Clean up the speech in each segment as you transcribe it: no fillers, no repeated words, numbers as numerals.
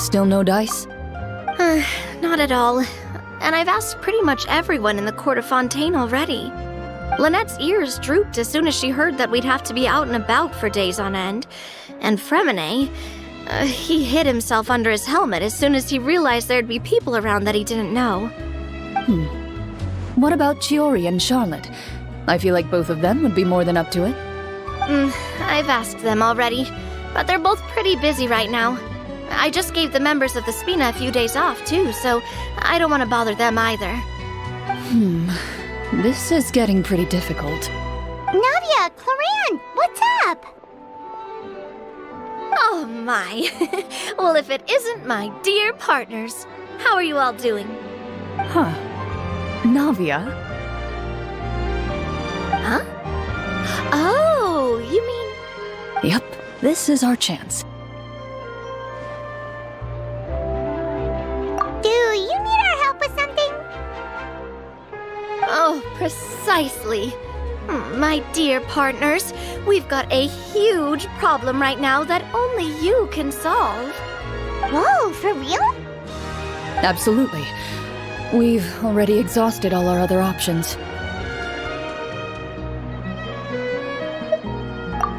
Still no dice? Not at all. And I've asked pretty much everyone in the court of Fontaine already. Lynette's ears drooped as soon as she heard that we'd have to be out and about for days on end. And Fremine, he hid himself under his helmet as soon as he realized there'd be people around that he didn't know. What about Chiori and Charlotte? I feel like both of them would be more than up to it. I've asked them already, but they're both pretty busy right now. I just gave the members of the Spina a few days off, too, so I don't want to bother them either. This is getting pretty difficult. Navia, Clorinde, what's up? Oh my. Well, if it isn't my dear partners. How are you all doing? Huh. Navia? Huh? Oh, you mean... Yep, this is our chance. Do you need our help with something? Oh, precisely. My dear partners, we've got a huge problem right now that only you can solve. Whoa, for real? Absolutely. We've already exhausted all our other options.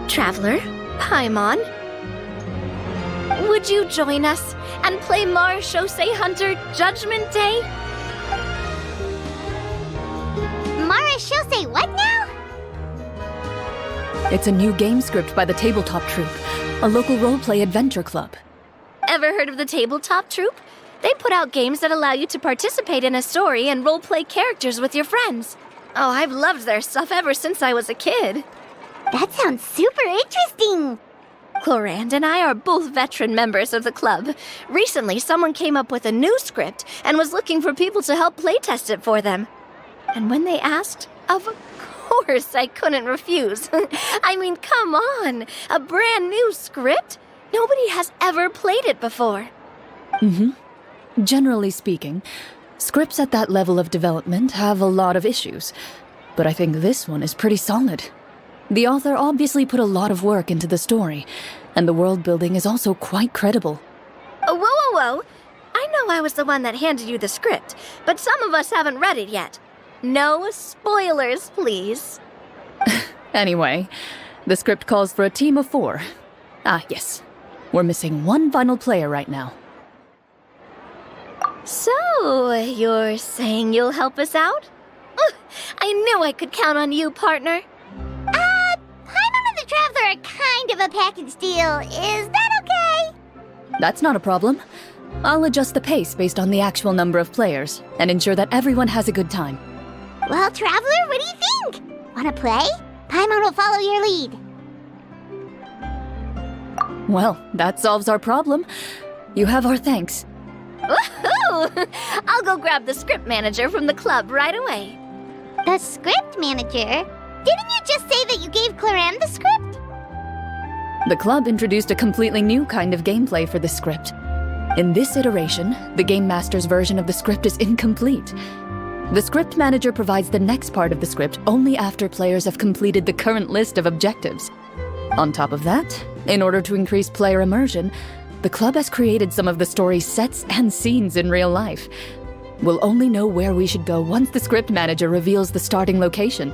Traveler, Paimon, would you join us and play Marechaussee Hunter Judgment Day? Marechaussee what now? It's a new game script by the Tabletop Troupe, a local roleplay adventure club. Ever heard of the Tabletop Troupe? They put out games that allow you to participate in a story and roleplay characters with your friends. Oh, I've loved their stuff ever since I was a kid. That sounds super interesting. Clorinde and I are both veteran members of the club. Recently, someone came up with a new script and was looking for people to help playtest it for them. And when they asked, of course I couldn't refuse. I mean, come on, a brand new script? Nobody has ever played it before. Generally speaking, scripts at that level of development have a lot of issues, but I think this one is pretty solid. The author obviously put a lot of work into the story, and the world building is also quite credible. Whoa. I know I was the one that handed you the script, but some of us haven't read it yet. No spoilers, please. Anyway, the script calls for a team of 4. Ah, yes. We're missing one final player right now. So, you're saying you'll help us out? I knew I could count on you, partner. Paimon and the Traveler are kind of a package deal. Is that okay? That's not a problem. I'll adjust the pace based on the actual number of players, and ensure that everyone has a good time. Well, Traveler, what do you think? Wanna play? Paimon will follow your lead. Well, that solves our problem. You have our thanks. Woohoo! I'll go grab the script manager from the club right away. The script manager? Didn't you just say that you gave Clorinde the script? The club introduced a completely new kind of gameplay for the script. In this iteration, the Game Master's version of the script is incomplete. The script manager provides the next part of the script only after players have completed the current list of objectives. On top of that, in order to increase player immersion, the club has created some of the story's sets and scenes in real life. We'll only know where we should go once the script manager reveals the starting location.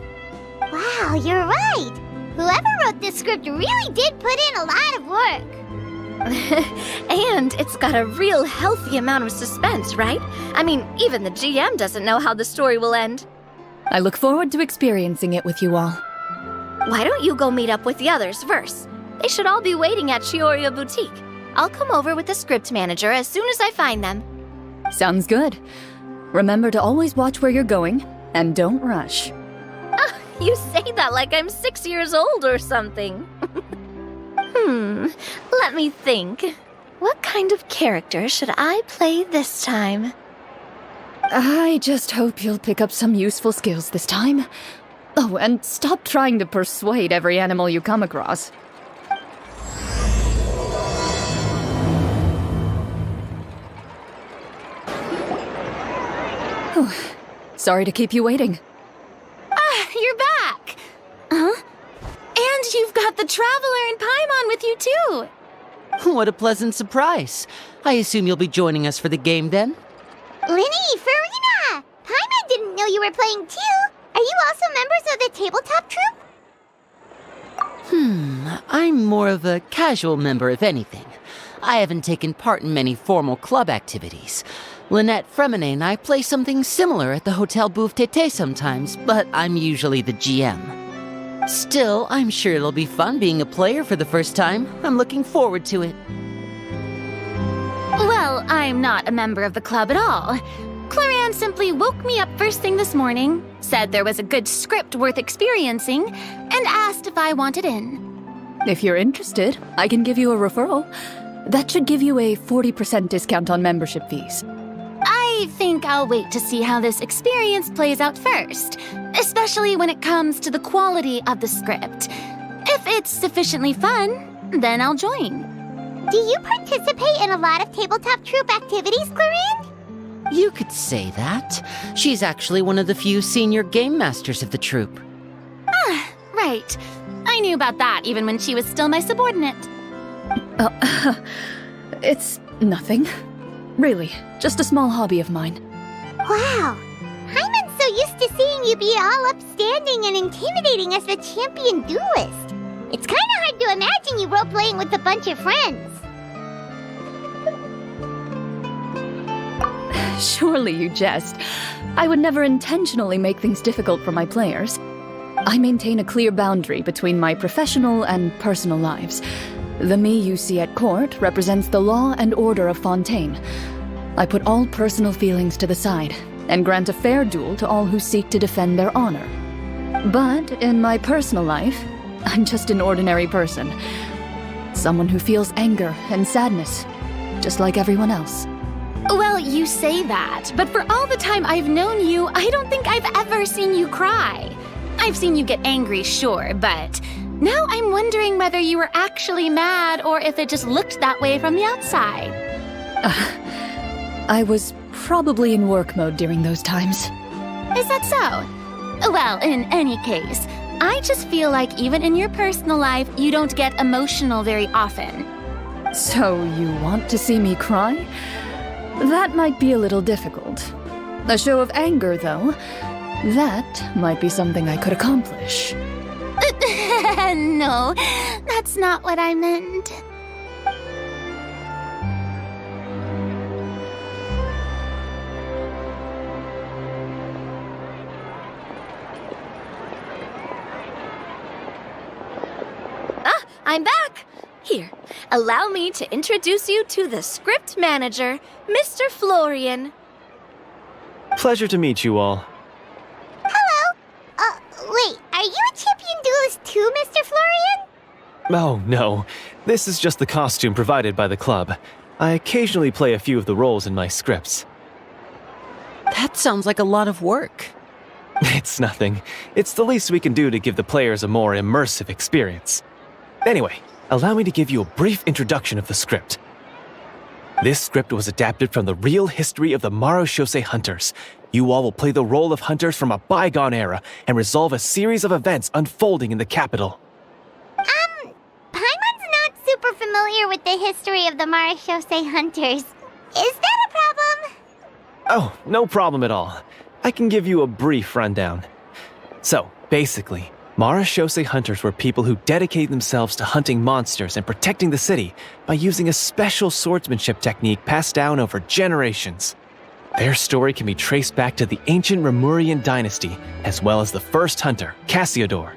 Wow, you're right. Whoever wrote this script really did put in a lot of work. And it's got a real healthy amount of suspense, right? I mean, even the GM doesn't know how the story will end. I look forward to experiencing it with you all. Why don't you go meet up with the others first? They should all be waiting at Chioria Boutique. I'll come over with the script manager as soon as I find them. Sounds good. Remember to always watch where you're going, and don't rush. You say that like I'm 6 years old or something. Let me think. What kind of character should I play this time? I just hope you'll pick up some useful skills this time. Oh, and stop trying to persuade every animal you come across. Sorry to keep you waiting. You're back! Huh? And you've got the Traveler and Paimon with you, too! What a pleasant surprise. I assume you'll be joining us for the game then? Linny, Farina! Paimon didn't know you were playing too! Are you also members of the tabletop troupe? I'm more of a casual member, if anything. I haven't taken part in many formal club activities. Lynette Fremine and I play something similar at the Hotel Bouffe Tété sometimes, but I'm usually the GM. Still, I'm sure it'll be fun being a player for the first time. I'm looking forward to it. Well, I'm not a member of the club at all. Clorinde simply woke me up first thing this morning, said there was a good script worth experiencing, and asked if I wanted in. If you're interested, I can give you a referral. That should give you a 40% discount on membership fees. I think I'll wait to see how this experience plays out first, especially when it comes to the quality of the script. If it's sufficiently fun, then I'll join. Do you participate in a lot of tabletop troupe activities, Clorinde? You could say that. She's actually one of the few senior game masters of the troupe. Right. I knew about that even when she was still my subordinate. It's nothing. Really, just a small hobby of mine. Wow. Paimon's so used to seeing you be all upstanding and intimidating as the champion duelist. It's kind of hard to imagine you role-playing with a bunch of friends. Surely you jest. I would never intentionally make things difficult for my players. I maintain a clear boundary between my professional and personal lives. The me you see at court represents the law and order of Fontaine. I put all personal feelings to the side and grant a fair duel to all who seek to defend their honor. But in my personal life, I'm just an ordinary person. Someone who feels anger and sadness, just like everyone else. Well, you say that, but for all the time I've known you, I don't think I've ever seen you cry. I've seen you get angry, sure, but now I'm wondering whether you were actually mad or if it just looked that way from the outside. I was probably in work mode during those times. Is that so? Well, in any case, I just feel like even in your personal life, you don't get emotional very often. So you want to see me cry? That might be a little difficult. A show of anger, though, that might be something I could accomplish. No, that's not what I meant. I'm back! Here, allow me to introduce you to the script manager, Mr. Florian. Pleasure to meet you all. Hello. Wait, are you a champion duelist too, Mr. Florian? Oh, no. This is just the costume provided by the club. I occasionally play a few of the roles in my scripts. That sounds like a lot of work. It's nothing. It's the least we can do to give the players a more immersive experience. Anyway, allow me to give you a brief introduction of the script. This script was adapted from the real history of the Marechaussee Hunters. You all will play the role of hunters from a bygone era and resolve a series of events unfolding in the capital. Paimon's not super familiar with the history of the Marechaussee Hunters. Is that a problem? Oh, no problem at all. I can give you a brief rundown. So, basically, Marechaussee Hunters were people who dedicated themselves to hunting monsters and protecting the city by using a special swordsmanship technique passed down over generations. Their story can be traced back to the ancient Remurian dynasty, as well as the first hunter, Cassiodor.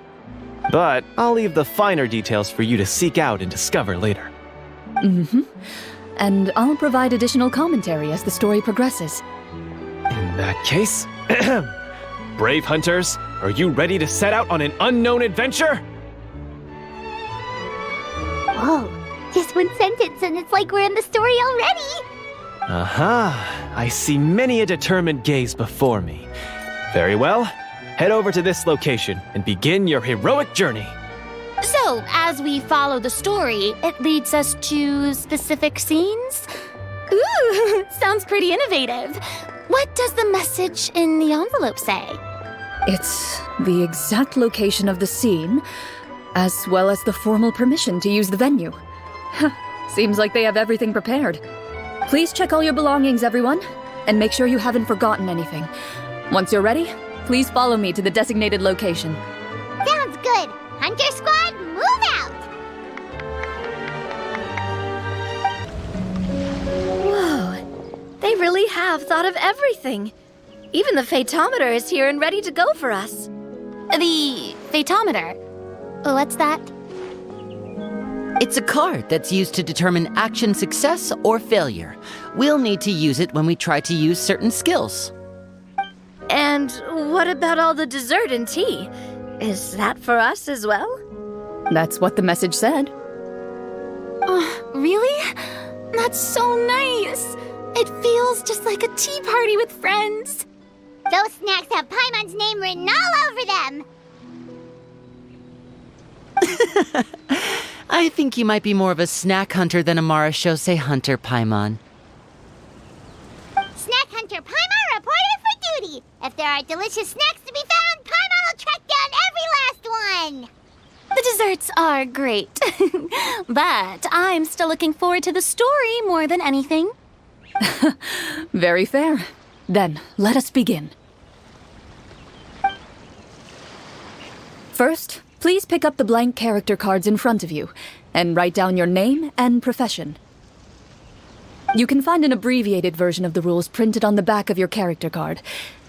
But I'll leave the finer details for you to seek out and discover later. And I'll provide additional commentary as the story progresses. In that case, brave hunters, are you ready to set out on an unknown adventure? Whoa, just one sentence and it's like we're in the story already. Aha, I see many a determined gaze before me. Very well, head over to this location and begin your heroic journey. So, as we follow the story, it leads us to specific scenes? Ooh, sounds pretty innovative. What does the message in the envelope say? It's the exact location of the scene, as well as the formal permission to use the venue. Seems like they have everything prepared. Please check all your belongings, everyone, and make sure you haven't forgotten anything. Once you're ready, please follow me to the designated location. Sounds good. Hunter Squad, move out! Whoa, they really have thought of everything. Even the Fatometer is here and ready to go for us. The Fatometer? What's that? It's a card that's used to determine action success or failure. We'll need to use it when we try to use certain skills. And what about all the dessert and tea? Is that for us as well? That's what the message said. Really? That's so nice. It feels just like a tea party with friends. Those snacks have Paimon's name written all over them! I think you might be more of a snack hunter than a Marashose hunter, Paimon. Snack Hunter Paimon reported for duty! If there are delicious snacks to be found, Paimon will track down every last one! The desserts are great. But I'm still looking forward to the story more than anything. Very fair. Then, let us begin. First, please pick up the blank character cards in front of you and write down your name and profession. You can find an abbreviated version of the rules printed on the back of your character card.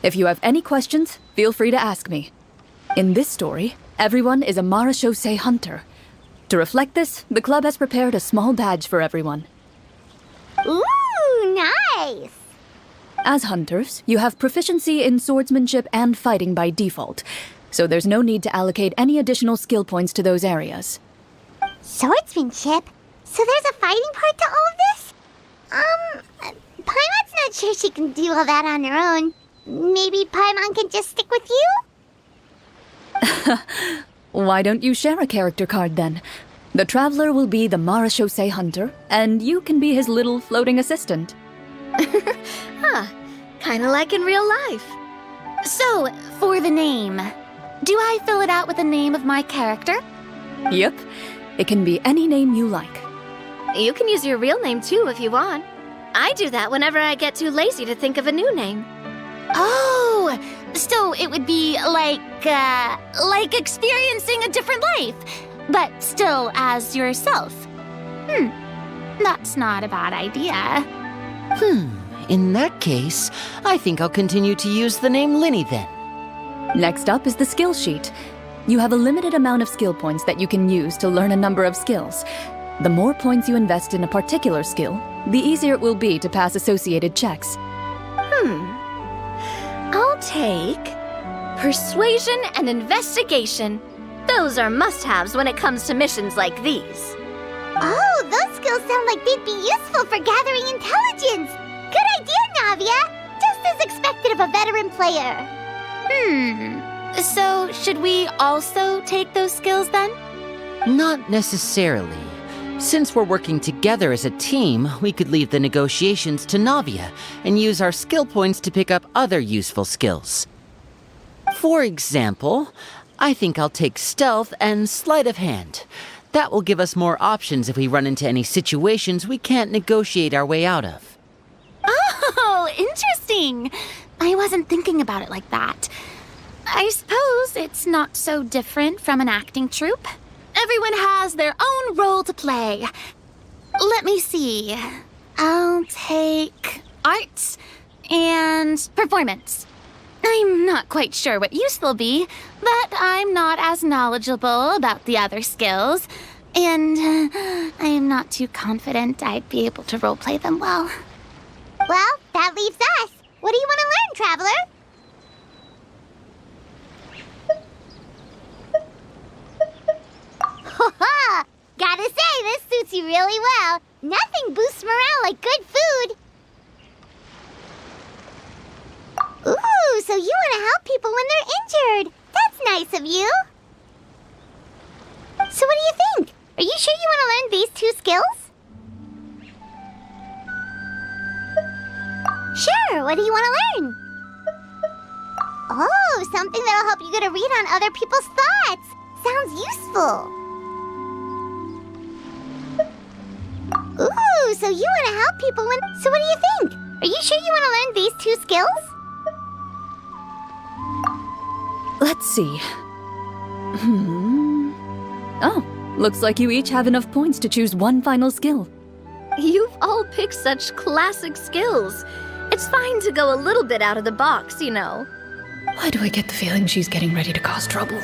If you have any questions, feel free to ask me. In this story, everyone is a Marashose hunter. To reflect this, the club has prepared a small badge for everyone. Ooh, nice! As hunters, you have proficiency in swordsmanship and fighting by default, so there's no need to allocate any additional skill points to those areas. Swordsmanship? So there's a fighting part to all of this? Paimon's not sure she can do all that on her own. Maybe Paimon can just stick with you? Why don't you share a character card then? The Traveler will be the Marashose hunter, and you can be his little floating assistant. Kinda like in real life. So, for the name, do I fill it out with the name of my character? Yep, it can be any name you like. You can use your real name too if you want. I do that whenever I get too lazy to think of a new name. Oh, so it would be like experiencing a different life, but still as yourself. That's not a bad idea. In that case, I think I'll continue to use the name Linny then. Next up is the skill sheet. You have a limited amount of skill points that you can use to learn a number of skills. The more points you invest in a particular skill, the easier it will be to pass associated checks. I'll take Persuasion and Investigation. Those are must-haves when it comes to missions like these. Oh, those skills sound like they'd be useful for gathering intelligence! Good idea, Navia! Just as expected of a veteran player. So should we also take those skills then? Not necessarily. Since we're working together as a team, we could leave the negotiations to Navia and use our skill points to pick up other useful skills. For example, I think I'll take Stealth and Sleight of Hand. That will give us more options if we run into any situations we can't negotiate our way out of. Oh, interesting. I wasn't thinking about it like that. I suppose it's not so different from an acting troupe. Everyone has their own role to play. Let me see. I'll take arts and performance. I'm not quite sure what use they'll be, but I'm not as knowledgeable about the other skills, and I am not too confident I'd be able to roleplay them well. Well, that leaves us. What do you want to learn, Traveler? Ha! Gotta say, this suits you really well. Nothing boosts morale like good food. Ooh, so you want to help people when they're injured. That's nice of you. So what do you think? Are you sure you want to learn these two skills? Sure, what do you want to learn? Oh, something that'll help you get a read on other people's thoughts. Sounds useful. so you want to help people and... So what do you think? Are you sure you want to learn these 2 skills? Let's see. Oh, looks like you each have enough points to choose one final skill. You've all picked such classic skills. It's fine to go a little bit out of the box, you know. Why do I get the feeling she's getting ready to cause trouble?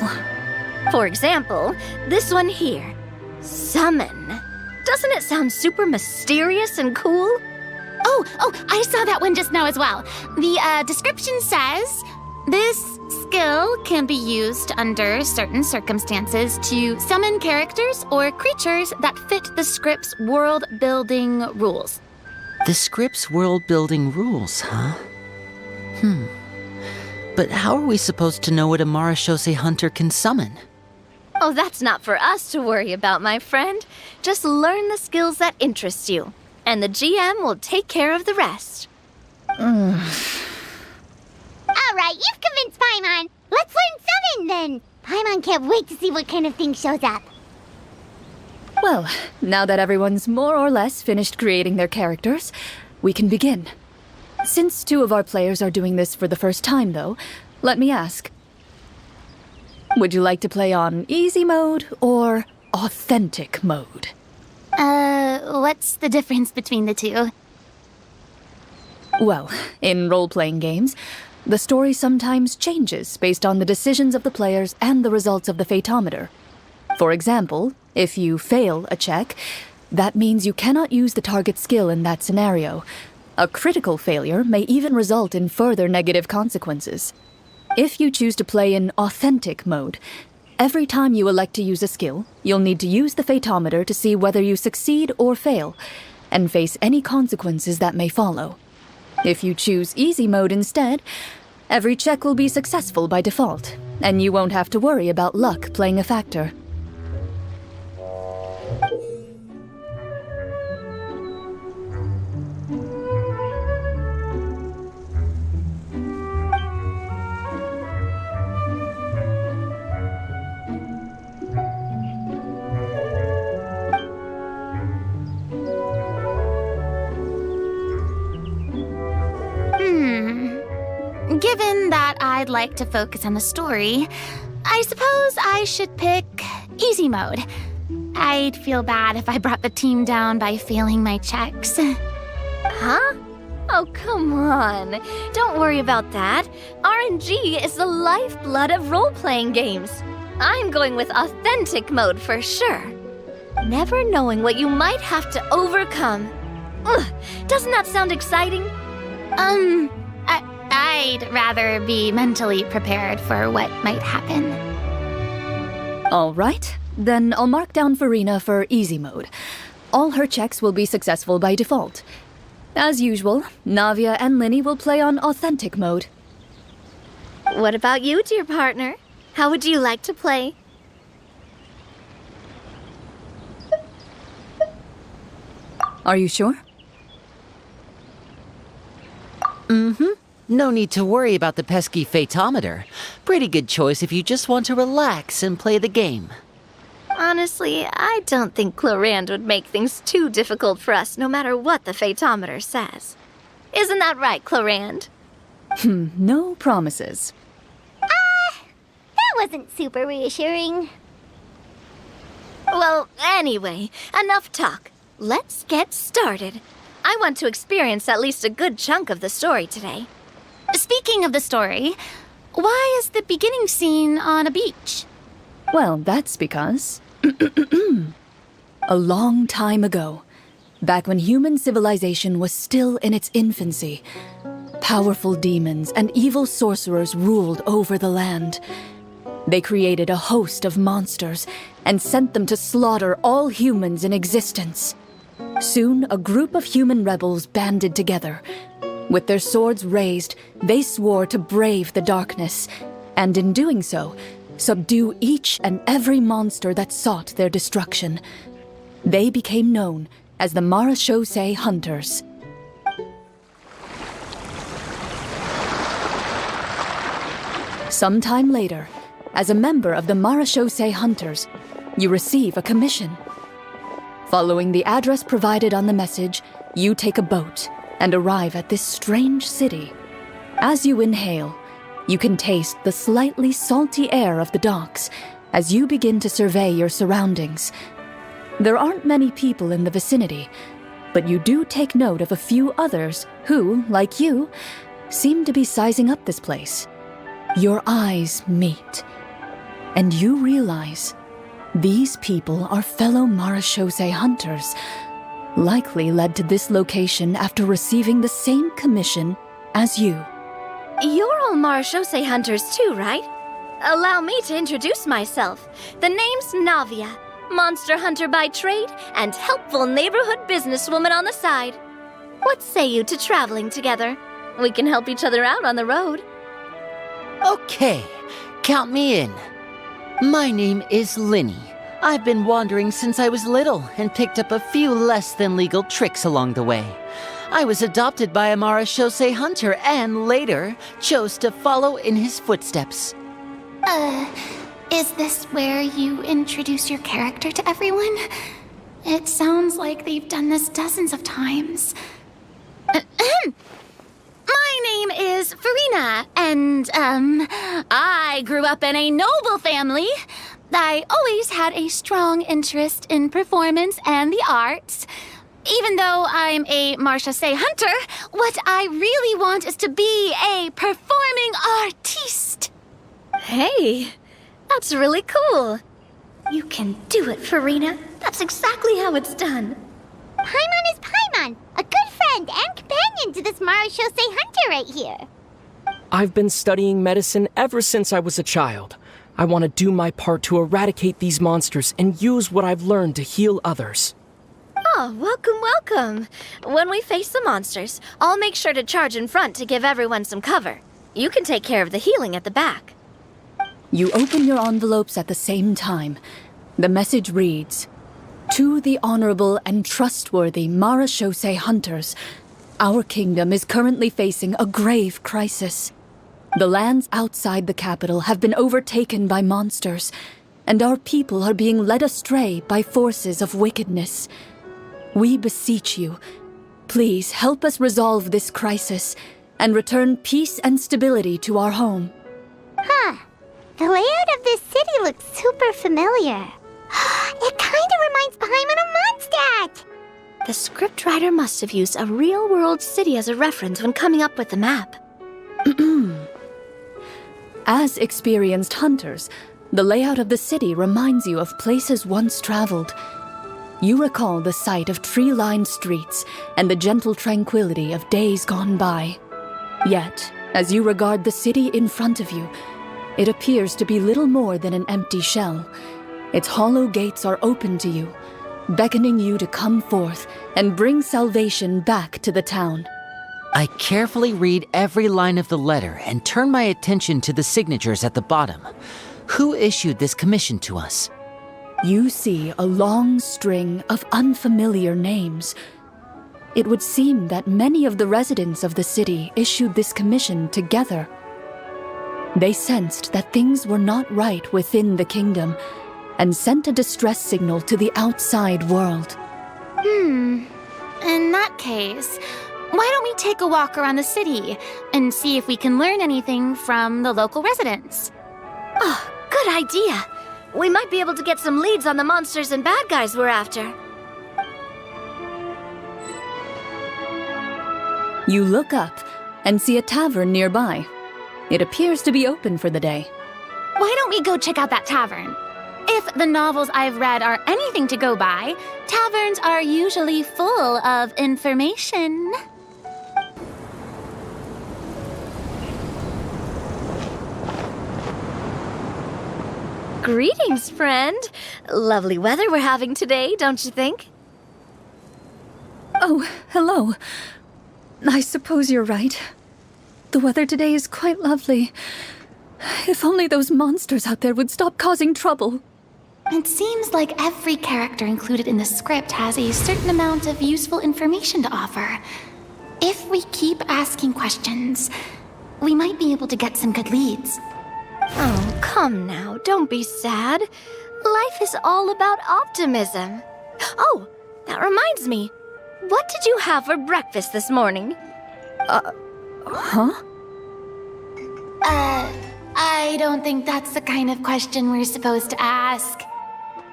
For example, this one here. Summon. Doesn't it sound super mysterious and cool? Oh, I saw that one just now as well. The description says, this skill can be used under certain circumstances to summon characters or creatures that fit the script's world-building rules. The script's world-building rules, huh? But how are we supposed to know what a Marashose hunter can summon? Oh, that's not for us to worry about, my friend. Just learn the skills that interest you, and the GM will take care of the rest. Alright, you've convinced Paimon. Let's learn summon then. Paimon can't wait to see what kind of thing shows up. Well, now that everyone's more or less finished creating their characters, we can begin. Since 2 of our players are doing this for the first time, though, let me ask. Would you like to play on easy mode or authentic mode? What's the difference between the 2? Well, in role-playing games, the story sometimes changes based on the decisions of the players and the results of the Fatometer. For example, if you fail a check, that means you cannot use the target skill in that scenario. A critical failure may even result in further negative consequences. If you choose to play in authentic mode, every time you elect to use a skill, you'll need to use the Fatometer to see whether you succeed or fail, and face any consequences that may follow. If you choose easy mode instead, every check will be successful by default, and you won't have to worry about luck playing a factor. Given that I'd like to focus on the story, I suppose I should pick easy mode. I'd feel bad if I brought the team down by failing my checks. Huh? Oh, come on. Don't worry about that. RNG is the lifeblood of role-playing games. I'm going with authentic mode for sure. Never knowing what you might have to overcome. Ugh, doesn't that sound exciting? I'd rather be mentally prepared for what might happen. All right, then I'll mark down Farina for easy mode. All her checks will be successful by default. As usual, Navia and Linny will play on authentic mode. What about you, dear partner? How would you like to play? Are you sure? No need to worry about the pesky Fatometer. Pretty good choice if you just want to relax and play the game. Honestly, I don't think Clorinde would make things too difficult for us no matter what the Fatometer says. Isn't that right, Clorinde? No promises. That wasn't super reassuring. Well, anyway, enough talk. Let's get started. I want to experience at least a good chunk of the story today. Speaking of the story, why is the beginning scene on a beach? Well, that's because... a long time ago, back when human civilization was still in its infancy, powerful demons and evil sorcerers ruled over the land. They created a host of monsters and sent them to slaughter all humans in existence. Soon, a group of human rebels banded together. With their swords raised, they swore to brave the darkness, and in doing so, subdue each and every monster that sought their destruction. They became known as the Marashose Hunters. Sometime later, as a member of the Marashose Hunters, you receive a commission. Following the address provided on the message, you take a boat and arrive at this strange city. As you inhale, you can taste the slightly salty air of the docks as you begin to survey your surroundings. There aren't many people in the vicinity, but you do take note of a few others who, like you, seem to be sizing up this place. Your eyes meet, and you realize these people are fellow marechaussee hunters, likely led to this location after receiving the same commission as you. You're all marechaussee hunters too, right? Allow me to introduce myself. The name's Navia, monster hunter by trade and helpful neighborhood businesswoman on the side. What say you to traveling together? We can help each other out on the road. Okay, count me in. My name is Linny. I've been wandering since I was little and picked up a few less than legal tricks along the way. I was adopted by a marechaussee hunter and later chose to follow in his footsteps. Is this where you introduce your character to everyone? It sounds like they've done this dozens of times. My name is Farina, and, I grew up in a noble family. I always had a strong interest in performance and the arts. Even though I'm a marechaussee hunter, what I really want is to be a performing artiste. Hey, that's really cool. You can do it, Farina. That's exactly how it's done. Paimon is Paimon, a good friend and companion to this marechaussee hunter right here. I've been studying medicine ever since I was a child. I want to do my part to eradicate these monsters and use what I've learned to heal others. Oh, welcome, welcome. When we face the monsters, I'll make sure to charge in front to give everyone some cover. You can take care of the healing at the back. You open your envelopes at the same time. The message reads, "To the honorable and trustworthy marechaussee hunters, our kingdom is currently facing a grave crisis. The lands outside the capital have been overtaken by monsters, and our people are being led astray by forces of wickedness. We beseech you, please help us resolve this crisis and return peace and stability to our home." Huh. The layout of this city looks super familiar. It kind of reminds Paimon of Mondstadt. The scriptwriter must have used a real-world city as a reference when coming up with the map. As experienced hunters, the layout of the city reminds you of places once traveled. You recall the sight of tree-lined streets and the gentle tranquility of days gone by. Yet, as you regard the city in front of you, it appears to be little more than an empty shell. Its hollow gates are open to you, beckoning you to come forth and bring salvation back to the town. I carefully read every line of the letter and turn my attention to the signatures at the bottom. Who issued this commission to us? You see a long string of unfamiliar names. It would seem that many of the residents of the city issued this commission together. They sensed that things were not right within the kingdom and sent a distress signal to the outside world. In that case, why don't we take a walk around the city and see if we can learn anything from the local residents? Oh, good idea. We might be able to get some leads on the monsters and bad guys we're after. You look up and see a tavern nearby. It appears to be open for the day. Why don't we go check out that tavern? If the novels I've read are anything to go by, taverns are usually full of information. Greetings, friend. Lovely weather we're having today, don't you think? Oh, hello. I suppose you're right. The weather today is quite lovely. If only those monsters out there would stop causing trouble. It seems like every character included in the script has a certain amount of useful information to offer. If we keep asking questions, we might be able to get some good leads. Oh, come now, don't be sad. Life is all about optimism. Oh, That reminds me. What did you have for breakfast this morning? Huh? I don't think that's the kind of question we're supposed to ask.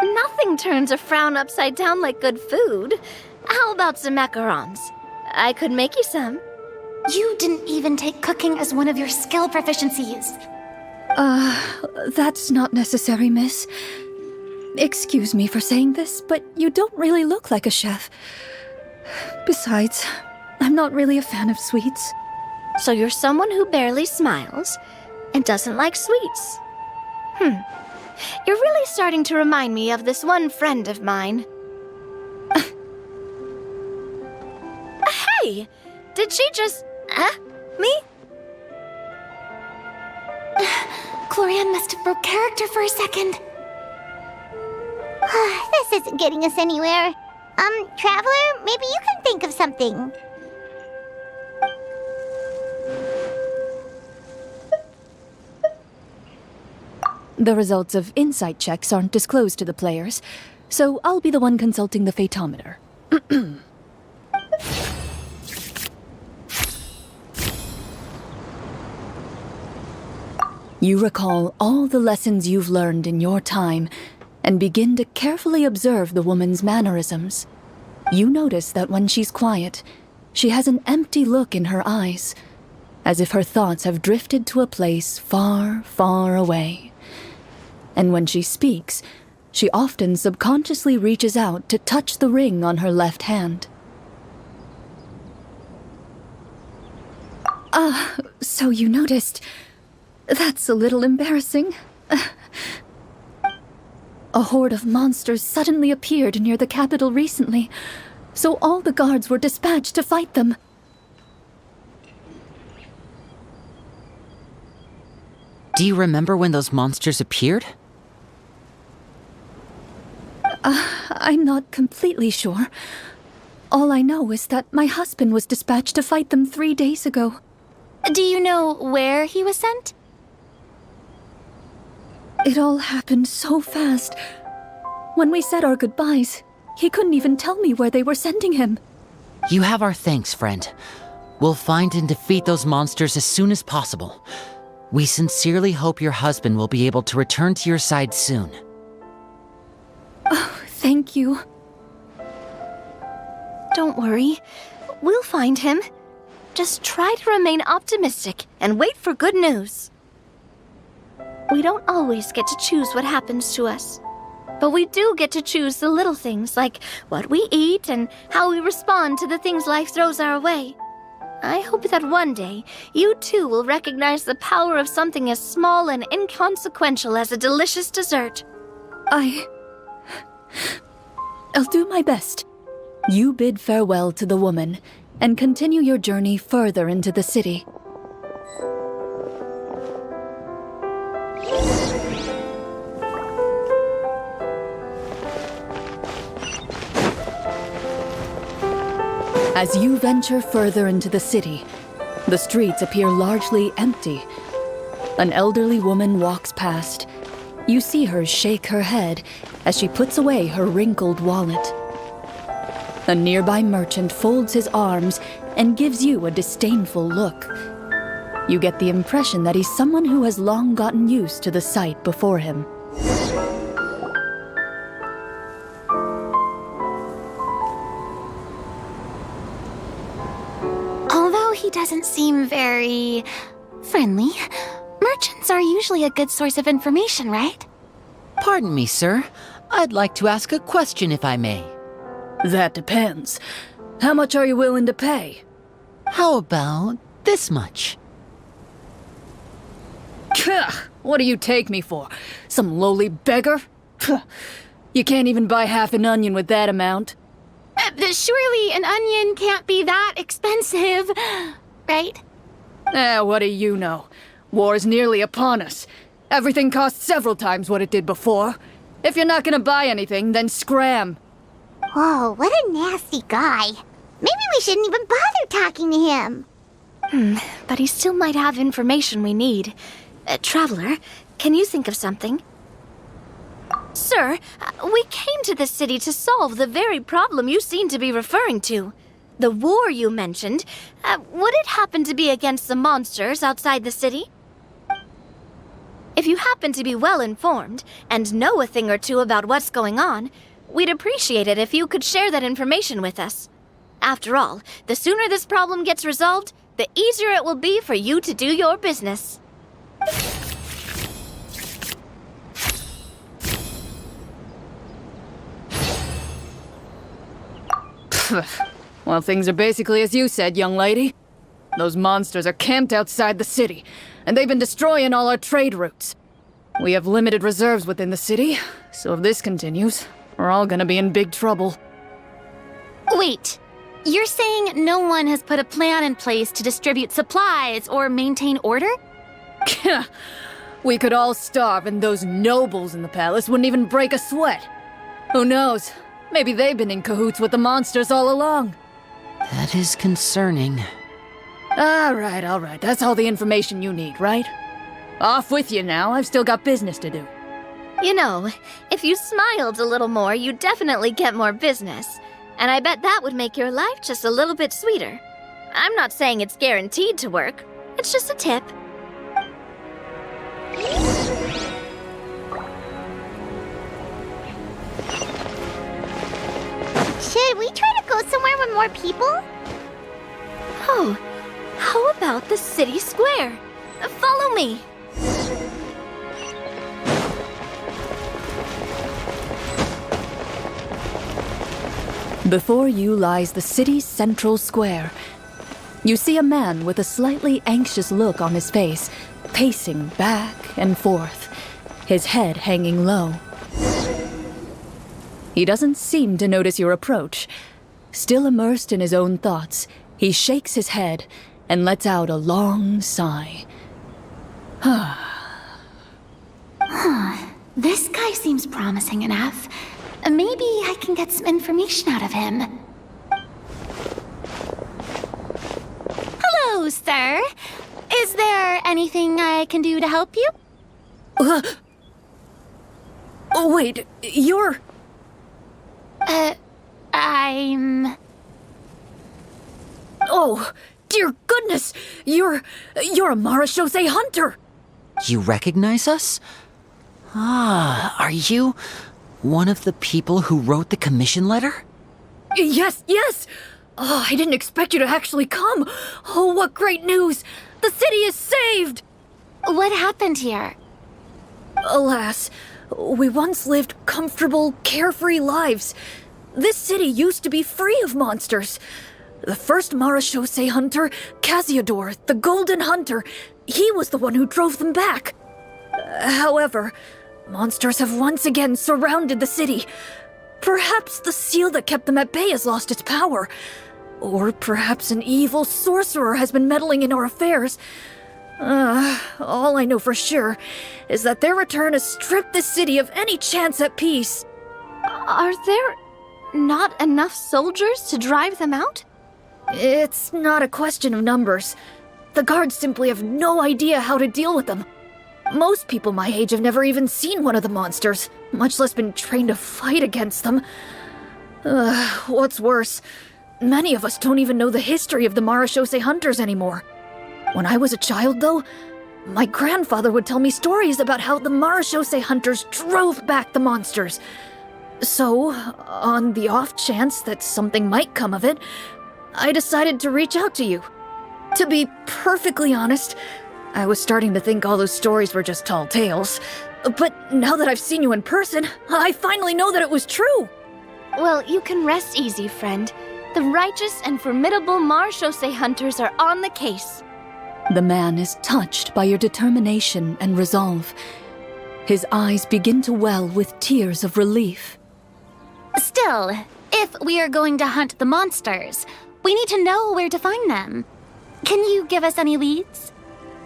Nothing turns a frown upside down like good food. How about some macarons? I could make you some. You didn't even take cooking as one of your skill proficiencies. That's not necessary, miss. Excuse me for saying this, but you don't really look like a chef. Besides, I'm not really a fan of sweets. So you're someone who barely smiles and doesn't like sweets. You're really starting to remind me of this one friend of mine. Hey! Did she just... me? Clorinde must have broke character for a second. This isn't getting us anywhere. Traveler, maybe you can think of something. The results of insight checks aren't disclosed to the players, so I'll be the one consulting the phaetometer. You recall all the lessons you've learned in your time and begin to carefully observe the woman's mannerisms. You notice that when she's quiet, she has an empty look in her eyes, as if her thoughts have drifted to a place far, far away. And when she speaks, she often subconsciously reaches out to touch the ring on her left hand. So you noticed. That's a little embarrassing. A horde of monsters suddenly appeared near the capital recently, so all the guards were dispatched to fight them. Do you remember when those monsters appeared? I'm not completely sure. All I know is that my husband was dispatched to fight them 3 days ago. Do you know where he was sent? It all happened so fast. When we said our goodbyes, he couldn't even tell me where they were sending him. You have our thanks, friend. We'll find and defeat those monsters as soon as possible. We sincerely hope your husband will be able to return to your side soon. Oh, thank you. Don't worry. We'll find him. Just try to remain optimistic and wait for good news. We don't always get to choose what happens to us. But we do get to choose the little things, like what we eat and how we respond to the things life throws our way. I hope that one day, you too will recognize the power of something as small and inconsequential as a delicious dessert. I'll do my best. You bid farewell to the woman and continue your journey further into the city. As you venture further into the city, the streets appear largely empty. An elderly woman walks past. You see her shake her head as she puts away her wrinkled wallet. A nearby merchant folds his arms and gives you a disdainful look. You get the impression that he's someone who has long gotten used to the sight before him. Although he doesn't seem very friendly, merchants are usually a good source of information, right? Pardon me, sir. I'd like to ask a question if I may. That depends. How much are you willing to pay? How about this much? What do you take me for? Some lowly beggar? You can't even buy half an onion with that amount. Surely an onion can't be that expensive, right? What do you know? War's nearly upon us. Everything costs several times what it did before. If you're not gonna buy anything, then scram. Whoa, what a nasty guy. Maybe we shouldn't even bother talking to him. But he still might have information we need. Traveler, can you think of something? Sir, we came to the city to solve the very problem you seem to be referring to. The war you mentioned, would it happen to be against the monsters outside the city? If you happen to be well informed and know a thing or two about what's going on, we'd appreciate it if you could share that information with us. After all, the sooner this problem gets resolved, the easier it will be for you to do your business. Well, things are basically as you said, young lady. Those monsters are camped outside the city, and they've been destroying all our trade routes. We have limited reserves within the city, so if this continues, we're all gonna be in big trouble. Wait, you're saying no one has put a plan in place to distribute supplies or maintain order? We could all starve, and those nobles in the palace wouldn't even break a sweat. Who knows? Maybe they've been in cahoots with the monsters all along. That is concerning. All right. That's all the information you need, right? Off with you now. I've still got business to do. You know, if you smiled a little more, you'd definitely get more business. And I bet that would make your life just a little bit sweeter. I'm not saying it's guaranteed to work. It's just a tip. Should we try to go somewhere with more people? Oh, how about the city square? Follow me. Before you lies the city's central square. You see a man with a slightly anxious look on his face, pacing back and forth, his head hanging low. He doesn't seem to notice your approach. Still immersed in his own thoughts, he shakes his head and lets out a long sigh. This guy seems promising enough. Maybe I can get some information out of him. Hello, sir. Is there anything I can do to help you? Oh, wait, you're... I'm... Oh, dear goodness! You're a Marashose hunter! You recognize us? Ah, are you one of the people who wrote the commission letter? Yes! Oh, I didn't expect you to actually come! Oh, what great news! The city is saved! What happened here? Alas, we once lived comfortable, carefree lives. This city used to be free of monsters. The first Marashose hunter, Casiodor, the Golden Hunter, he was the one who drove them back. However, monsters have once again surrounded the city. Perhaps the seal that kept them at bay has lost its power. Or perhaps an evil sorcerer has been meddling in our affairs. All I know for sure is that their return has stripped the city of any chance at peace. Are there not enough soldiers to drive them out? It's not a question of numbers. The guards simply have no idea how to deal with them. Most people my age have never even seen one of the monsters, much less been trained to fight against them. What's worse, many of us don't even know the history of the Marashose hunters anymore. When I was a child, though, my grandfather would tell me stories about how the Marashose hunters drove back the monsters. So, on the off chance that something might come of it, I decided to reach out to you. To be perfectly honest, I was starting to think all those stories were just tall tales. But now that I've seen you in person, I finally know that it was true. Well, you can rest easy, friend. The righteous and formidable Marashose hunters are on the case. The man is touched by your determination and resolve. His eyes begin to well with tears of relief. Still, if we are going to hunt the monsters, we need to know where to find them. Can you give us any leads?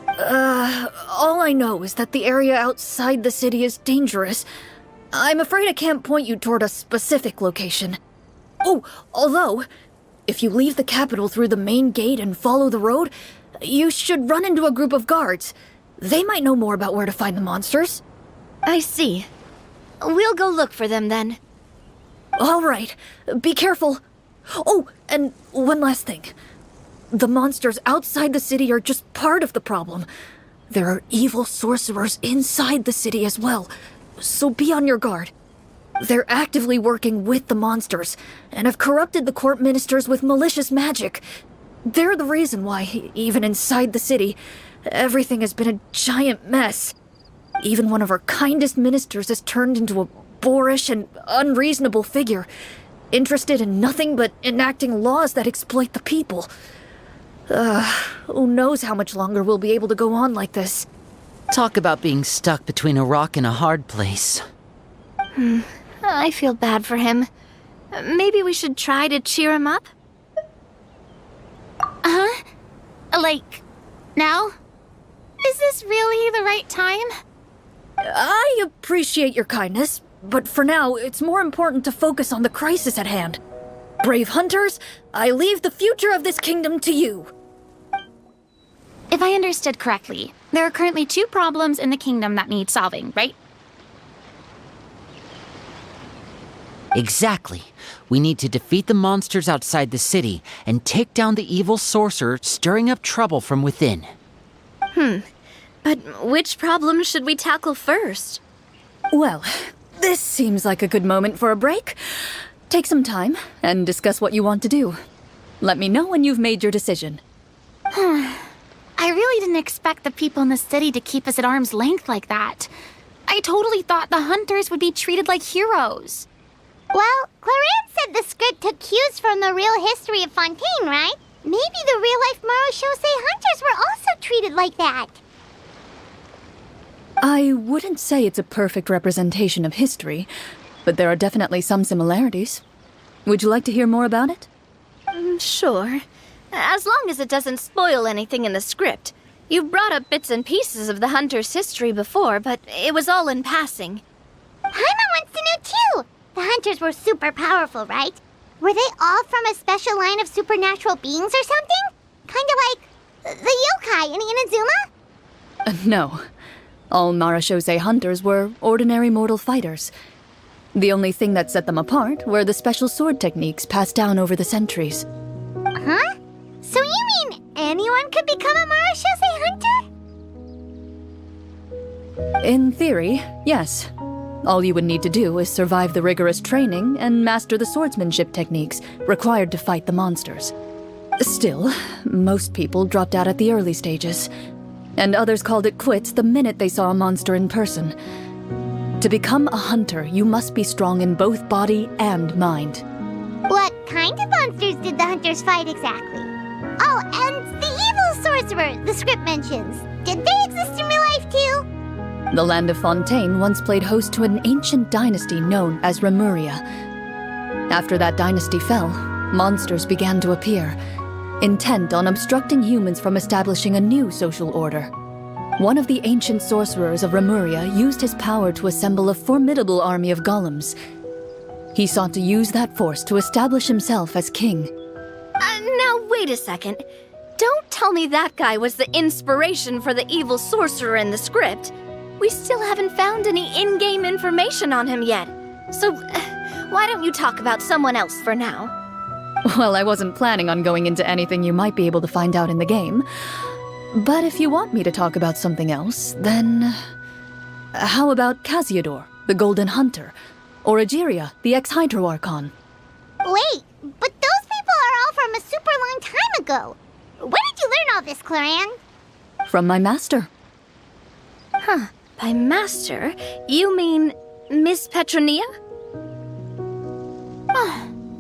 All I know is that the area outside the city is dangerous. I'm afraid I can't point you toward a specific location. Oh, although, if you leave the capital through the main gate and follow the road, you should run into a group of guards. They might know more about where to find the monsters. I see. We'll go look for them then. All right, be careful. Oh, and one last thing. The monsters outside the city are just part of the problem. There are evil sorcerers inside the city as well, so be on your guard. They're actively working with the monsters, and have corrupted the court ministers with malicious magic. They're the reason why, even inside the city, everything has been a giant mess. Even one of our kindest ministers has turned into a boorish and unreasonable figure, interested in nothing but enacting laws that exploit the people. Who knows how much longer we'll be able to go on like this. Talk about being stuck between a rock and a hard place. I feel bad for him. Maybe we should try to cheer him up? Like, now? Is this really the right time? I appreciate your kindness, but for now, it's more important to focus on the crisis at hand. Brave hunters, I leave the future of this kingdom to you. If I understood correctly, there are currently 2 problems in the kingdom that need solving, right? Exactly. We need to defeat the monsters outside the city and take down the evil sorcerer stirring up trouble from within. But which problem should we tackle first? Well, this seems like a good moment for a break. Take some time and discuss what you want to do. Let me know when you've made your decision. I really didn't expect the people in the city to keep us at arm's length like that. I totally thought the hunters would be treated like heroes. Well, Clorinde said the script took cues from the real history of Fontaine, right? Maybe the real-life Marachose hunters were also treated like that. I wouldn't say it's a perfect representation of history, but there are definitely some similarities. Would you like to hear more about it? Sure. As long as it doesn't spoil anything in the script. You've brought up bits and pieces of the hunter's history before, but it was all in passing. Paimon wants to know too! The hunters were super powerful, right? Were they all from a special line of supernatural beings or something? Kinda like the yokai in Inazuma? No. All Marachose hunters were ordinary mortal fighters. The only thing that set them apart were the special sword techniques passed down over the centuries. Huh? So you mean anyone could become a Marachose hunter? In theory, yes. All you would need to do is survive the rigorous training and master the swordsmanship techniques required to fight the monsters. Still, most people dropped out at the early stages, and others called it quits the minute they saw a monster in person. To become a hunter, you must be strong in both body and mind. What kind of monsters did the hunters fight exactly? Oh, and the evil sorcerer the script mentions. Did they exist in real life too? The land of Fontaine once played host to an ancient dynasty known as Remuria. After that dynasty fell, monsters began to appear, intent on obstructing humans from establishing a new social order. One of the ancient sorcerers of Remuria used his power to assemble a formidable army of golems. He sought to use that force to establish himself as king. Now wait a second. Don't tell me that guy was the inspiration for the evil sorcerer in the script. We still haven't found any in-game information on him yet. So, why don't you talk about someone else for now? Well, I wasn't planning on going into anything you might be able to find out in the game. But if you want me to talk about something else, then... How about Casiodor, the Golden Hunter? Or Egeria, the ex-Hydro Archon? Wait, but those people are all from a super long time ago. Where did you learn all this, Clorinde? From my master. By master, you mean Miss Petronia?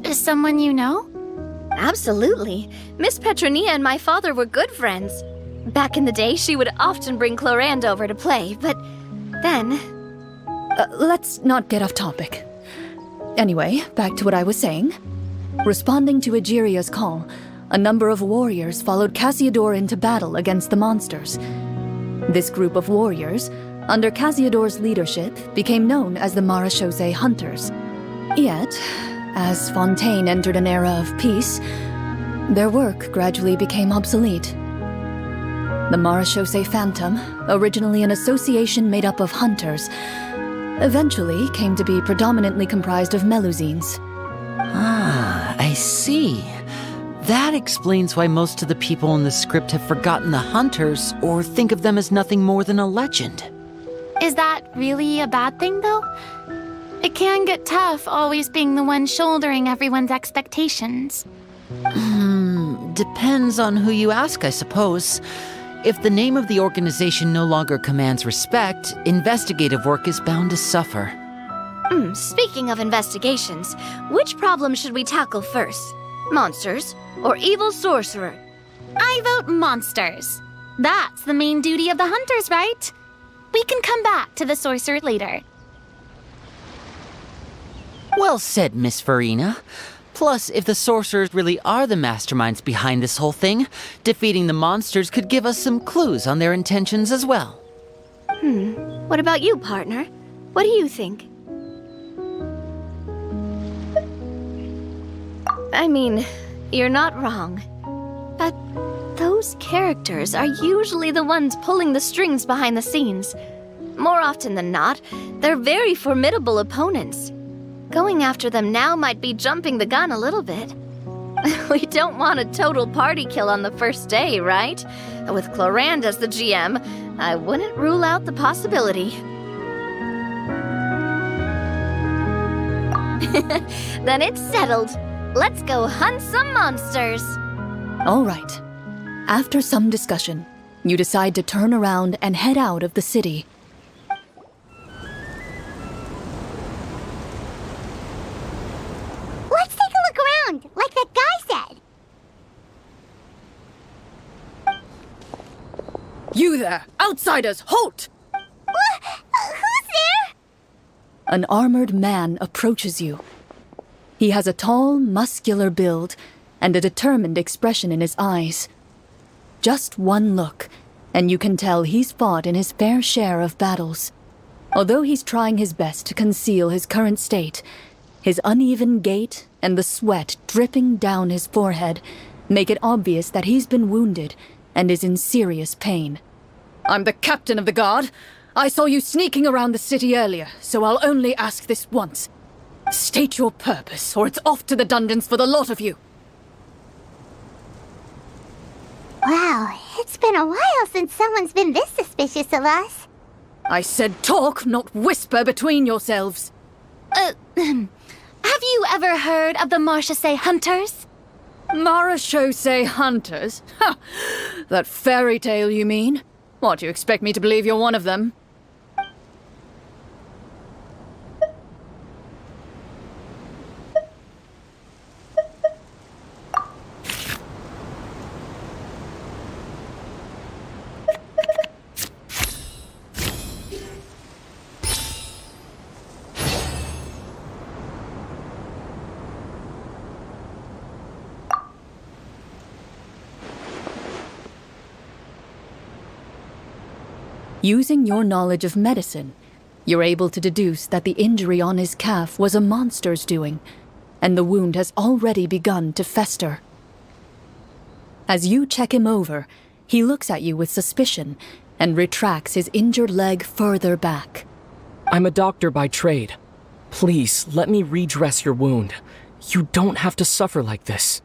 Is someone you know? Absolutely. Miss Petronia and my father were good friends. Back in the day, she would often bring Clorinde over to play, but then... Let's not get off topic. Anyway, back to what I was saying. Responding to Egeria's call, a number of warriors followed Casiodor into battle against the monsters. This group of warriors, under Casiodor's leadership, became known as the Marachose Hunters. Yet, as Fontaine entered an era of peace, their work gradually became obsolete. The Marachose Phantom, originally an association made up of hunters, eventually came to be predominantly comprised of Melusines. I see. That explains why most of the people in the script have forgotten the hunters or think of them as nothing more than a legend. Is that really a bad thing, though? It can get tough always being the one shouldering everyone's expectations. Depends on who you ask, I suppose. If the name of the organization no longer commands respect, investigative work is bound to suffer. Speaking of investigations, which problem should we tackle first? Monsters or evil sorcerer? I vote monsters. That's the main duty of the hunters, right? We can come back to the sorcerer later. Well said, Miss Farina. Plus, if the sorcerers really are the masterminds behind this whole thing, defeating the monsters could give us some clues on their intentions as well. What about you, partner? What do you think? I mean, you're not wrong. But those characters are usually the ones pulling the strings behind the scenes. More often than not, they're very formidable opponents. Going after them now might be jumping the gun a little bit. We don't want a total party kill on the first day, right? With Clorinde as the GM, I wouldn't rule out the possibility. Then it's settled. Let's go hunt some monsters. All right. After some discussion, you decide to turn around and head out of the city. Let's take a look around, like that guy said. You there! Outsiders, halt! Who's there? An armored man approaches you. He has a tall, muscular build and a determined expression in his eyes. Just one look, and you can tell he's fought in his fair share of battles. Although he's trying his best to conceal his current state, his uneven gait and the sweat dripping down his forehead make it obvious that he's been wounded and is in serious pain. I'm the captain of the guard. I saw you sneaking around the city earlier, so I'll only ask this once. State your purpose, or it's off to the dungeons for the lot of you. Wow, it's been a while since someone's been this suspicious of us. I said talk, not whisper between yourselves. Have you ever heard of the Marchese Hunters? Marachose hunters? Ha! That fairy tale, you mean? What, you expect me to believe you're one of them? Using your knowledge of medicine, you're able to deduce that the injury on his calf was a monster's doing, and the wound has already begun to fester. As you check him over, he looks at you with suspicion and retracts his injured leg further back. I'm a doctor by trade. Please, let me redress your wound. You don't have to suffer like this.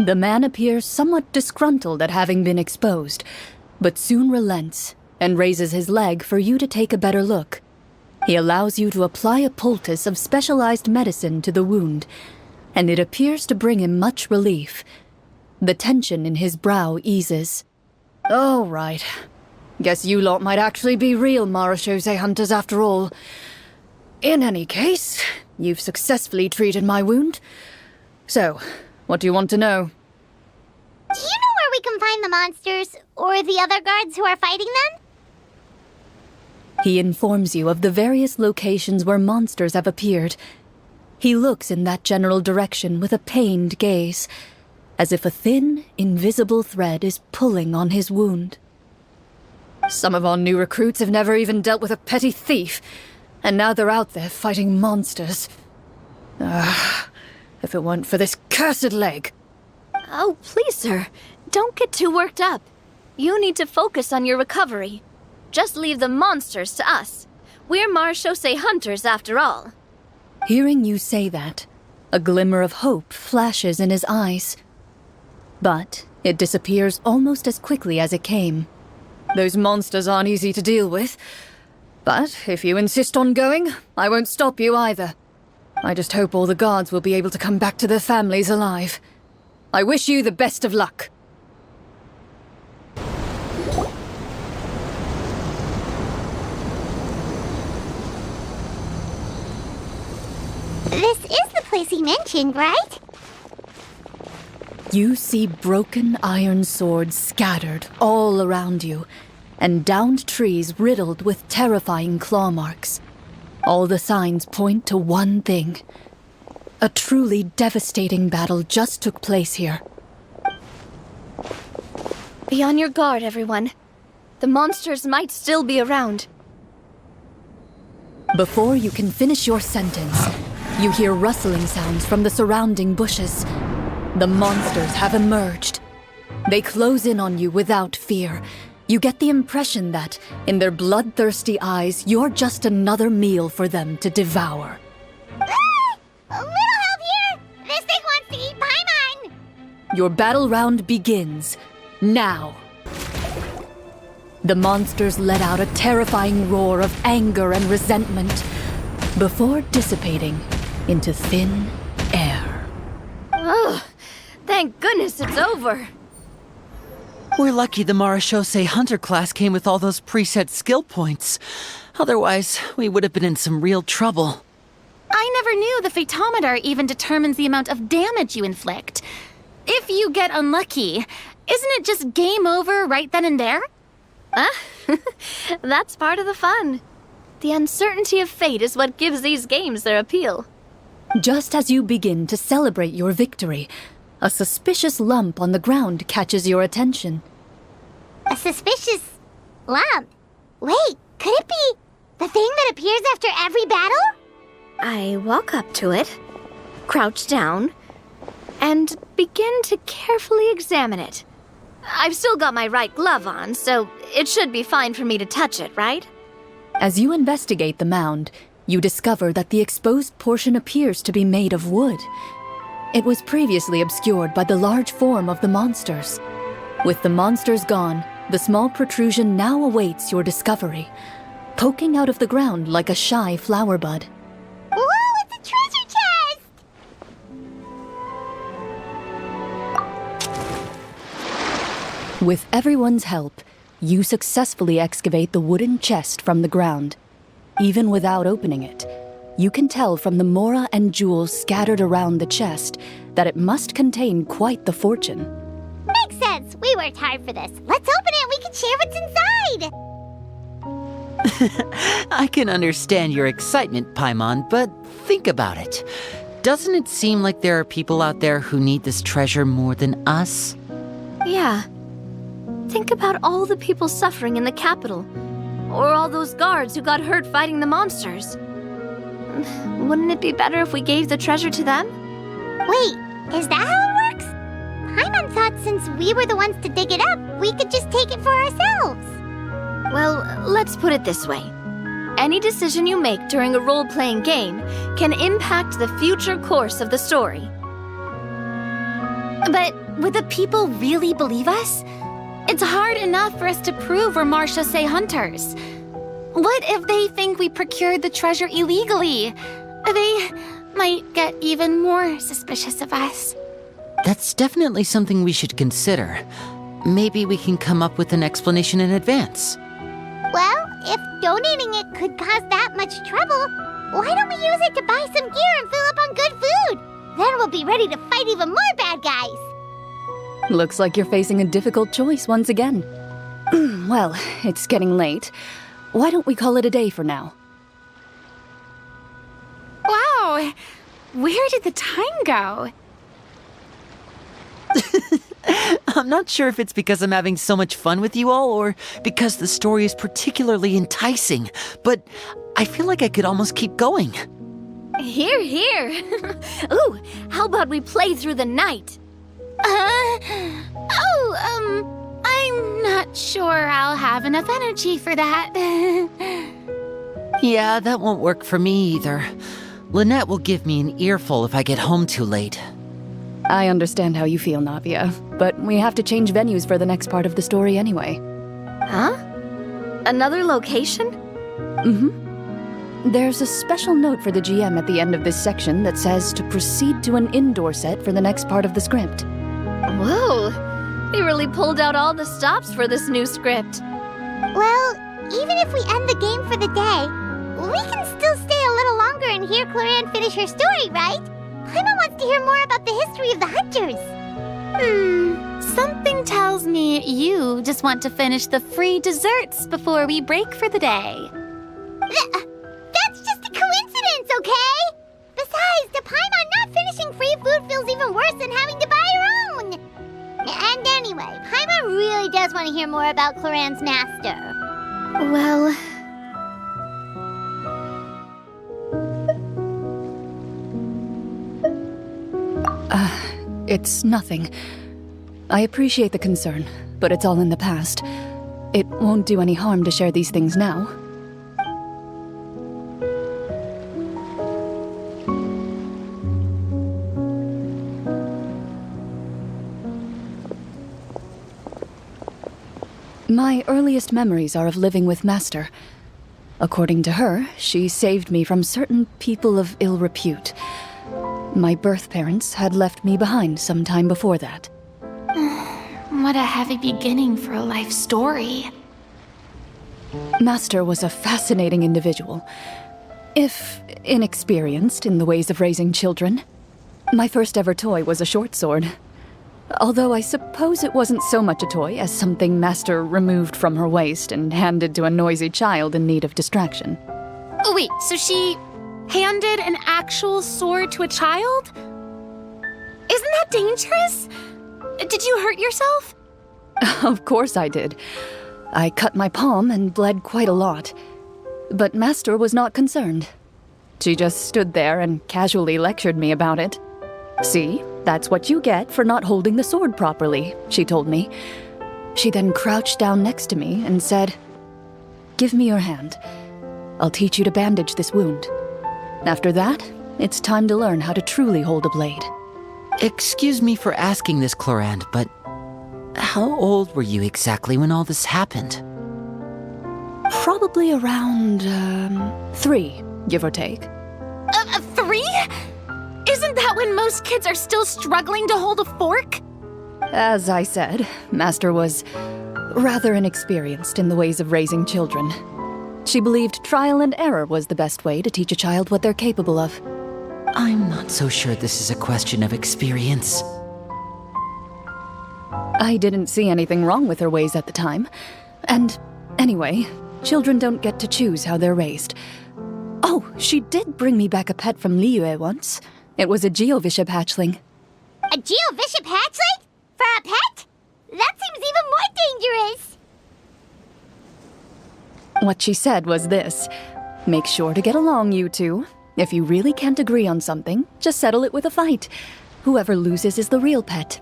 The man appears somewhat disgruntled at having been exposed, but soon relents and raises his leg for you to take a better look. He allows you to apply a poultice of specialized medicine to the wound, and it appears to bring him much relief. The tension in his brow eases. All right. Guess you lot might actually be real Marachose hunters after all. In any case, you've successfully treated my wound. So, what do you want to know? Do you know where we can find the monsters, or the other guards who are fighting them? He informs you of the various locations where monsters have appeared. He looks in that general direction with a pained gaze, as if a thin, invisible thread is pulling on his wound. Some of our new recruits have never even dealt with a petty thief, and now they're out there fighting monsters. If it weren't for this cursed leg. Oh, please, sir. Don't get too worked up. You need to focus on your recovery. Just leave the monsters to us. We're Marachose hunters after all. Hearing you say that, A glimmer of hope flashes in his eyes. But it disappears almost as quickly as it came. Those monsters aren't easy to deal with. But if you insist on going, I won't stop you either. I just hope all the guards will be able to come back to their families alive. I wish you the best of luck. This is the place he mentioned, right? You see broken iron swords scattered all around you, and downed trees riddled with terrifying claw marks. All the signs point to one thing. A truly devastating battle just took place here. Be on your guard, everyone. The monsters might still be around. Before you can finish your sentence, you hear rustling sounds from the surrounding bushes. The monsters have emerged. They close in on you without fear. You get the impression that, in their bloodthirsty eyes, you're just another meal for them to devour. A little help here! This thing wants to eat Paimon! Your battle round begins now. The monsters let out a terrifying roar of anger and resentment before dissipating into thin air. Ugh, thank goodness it's over. We're lucky the Marashose Hunter class came with all those preset skill points. Otherwise, we would have been in some real trouble. I never knew the Fatometer even determines the amount of damage you inflict. If you get unlucky, isn't it just game over right then and there? That's part of the fun. The uncertainty of fate is what gives these games their appeal. Just as you begin to celebrate your victory, a suspicious lump on the ground catches your attention. A suspicious lump? Wait, could it be the thing that appears after every battle? I walk up to it, crouch down, and begin to carefully examine it. I've still got my right glove on, so it should be fine for me to touch it, right? As you investigate the mound, you discover that the exposed portion appears to be made of wood. It was previously obscured by the large form of the monsters. With the monsters gone, the small protrusion now awaits your discovery, poking out of the ground like a shy flower bud. Whoa, it's a treasure chest! With everyone's help, you successfully excavate the wooden chest from the ground. Even without opening it, you can tell from the mora and jewels scattered around the chest that it must contain quite the fortune. Makes sense. We worked hard for this. Let's open it and we can share what's inside! I can understand your excitement, Paimon, but think about it. Doesn't it seem like there are people out there who need this treasure more than us? Yeah. Think about all the people suffering in the capital. Or all those guards who got hurt fighting the monsters. Wouldn't it be better if we gave the treasure to them? Wait, is that how it works? Paimon thought since we were the ones to dig it up, we could just take it for ourselves. Well, let's put it this way. Any decision you make during a role-playing game can impact the future course of the story. But would the people really believe us? It's hard enough for us to prove we're Marashose hunters. What if they think we procured the treasure illegally? They might get even more suspicious of us. That's definitely something we should consider. Maybe we can come up with an explanation in advance. Well, if donating it could cause that much trouble, why don't we use it to buy some gear and fill up on good food? Then we'll be ready to fight even more bad guys. Looks like you're facing a difficult choice once again. Well, it's getting late. Why don't we call it a day for now? Wow! Where did the time go? I'm not sure if it's because I'm having so much fun with you all or because the story is particularly enticing, but I feel like I could almost keep going. Here, here. Ooh, how about we play through the night? I'm not sure I'll have enough energy for that. Yeah, that won't work for me either. Lynette will give me an earful if I get home too late. I understand how you feel, Navia, but we have to change venues for the next part of the story anyway. Huh? Another location? There's a special note for the GM at the end of this section that says to proceed to an indoor set for the next part of the script. Whoa! They really pulled out all the stops for this new script. Well, even if we end the game for the day, we can still stay a little longer and hear Clorinde finish her story, right? Paimon wants to hear more about the history of the Hunters. Something tells me you just want to finish the free desserts before we break for the day. That's just a coincidence, okay? Besides, to Paimon, not finishing free food feels even worse than having to buy her own. And anyway, Paimon really does want to hear more about Clorinde's master. Well... It's nothing. I appreciate the concern, but it's all in the past. It won't do any harm to share these things now. My earliest memories are of living with Master. According to her, she saved me from certain people of ill repute. My birth parents had left me behind some time before that. What a heavy beginning for a life story. Master was a fascinating individual, if inexperienced in the ways of raising children. My first ever toy was a short sword. Although I suppose it wasn't so much a toy as something Master removed from her waist and handed to a noisy child in need of distraction. Oh, wait, so she handed an actual sword to a child? Isn't that dangerous? Did you hurt yourself? Of course I did. I cut my palm and bled quite a lot. But Master was not concerned. She just stood there and casually lectured me about it. See, that's what you get for not holding the sword properly, she told me. She then crouched down next to me and said, "Give me your hand. I'll teach you to bandage this wound. After that, it's time to learn how to truly hold a blade." Excuse me for asking this, Clorinde, but how old were you exactly when all this happened? Probably around, 3, give or take. 3? Isn't that when most kids are still struggling to hold a fork? As I said, Master was rather inexperienced in the ways of raising children. She believed trial and error was the best way to teach a child what they're capable of. I'm not so sure this is a question of experience. I didn't see anything wrong with her ways at the time. And anyway, children don't get to choose how they're raised. Oh, she did bring me back a pet from Liyue once. It was a Geovishap hatchling. A Geovishap hatchling? For a pet? That seems even more dangerous. What she said was this: make sure to get along, you two. If you really can't agree on something, just settle it with a fight. Whoever loses is the real pet.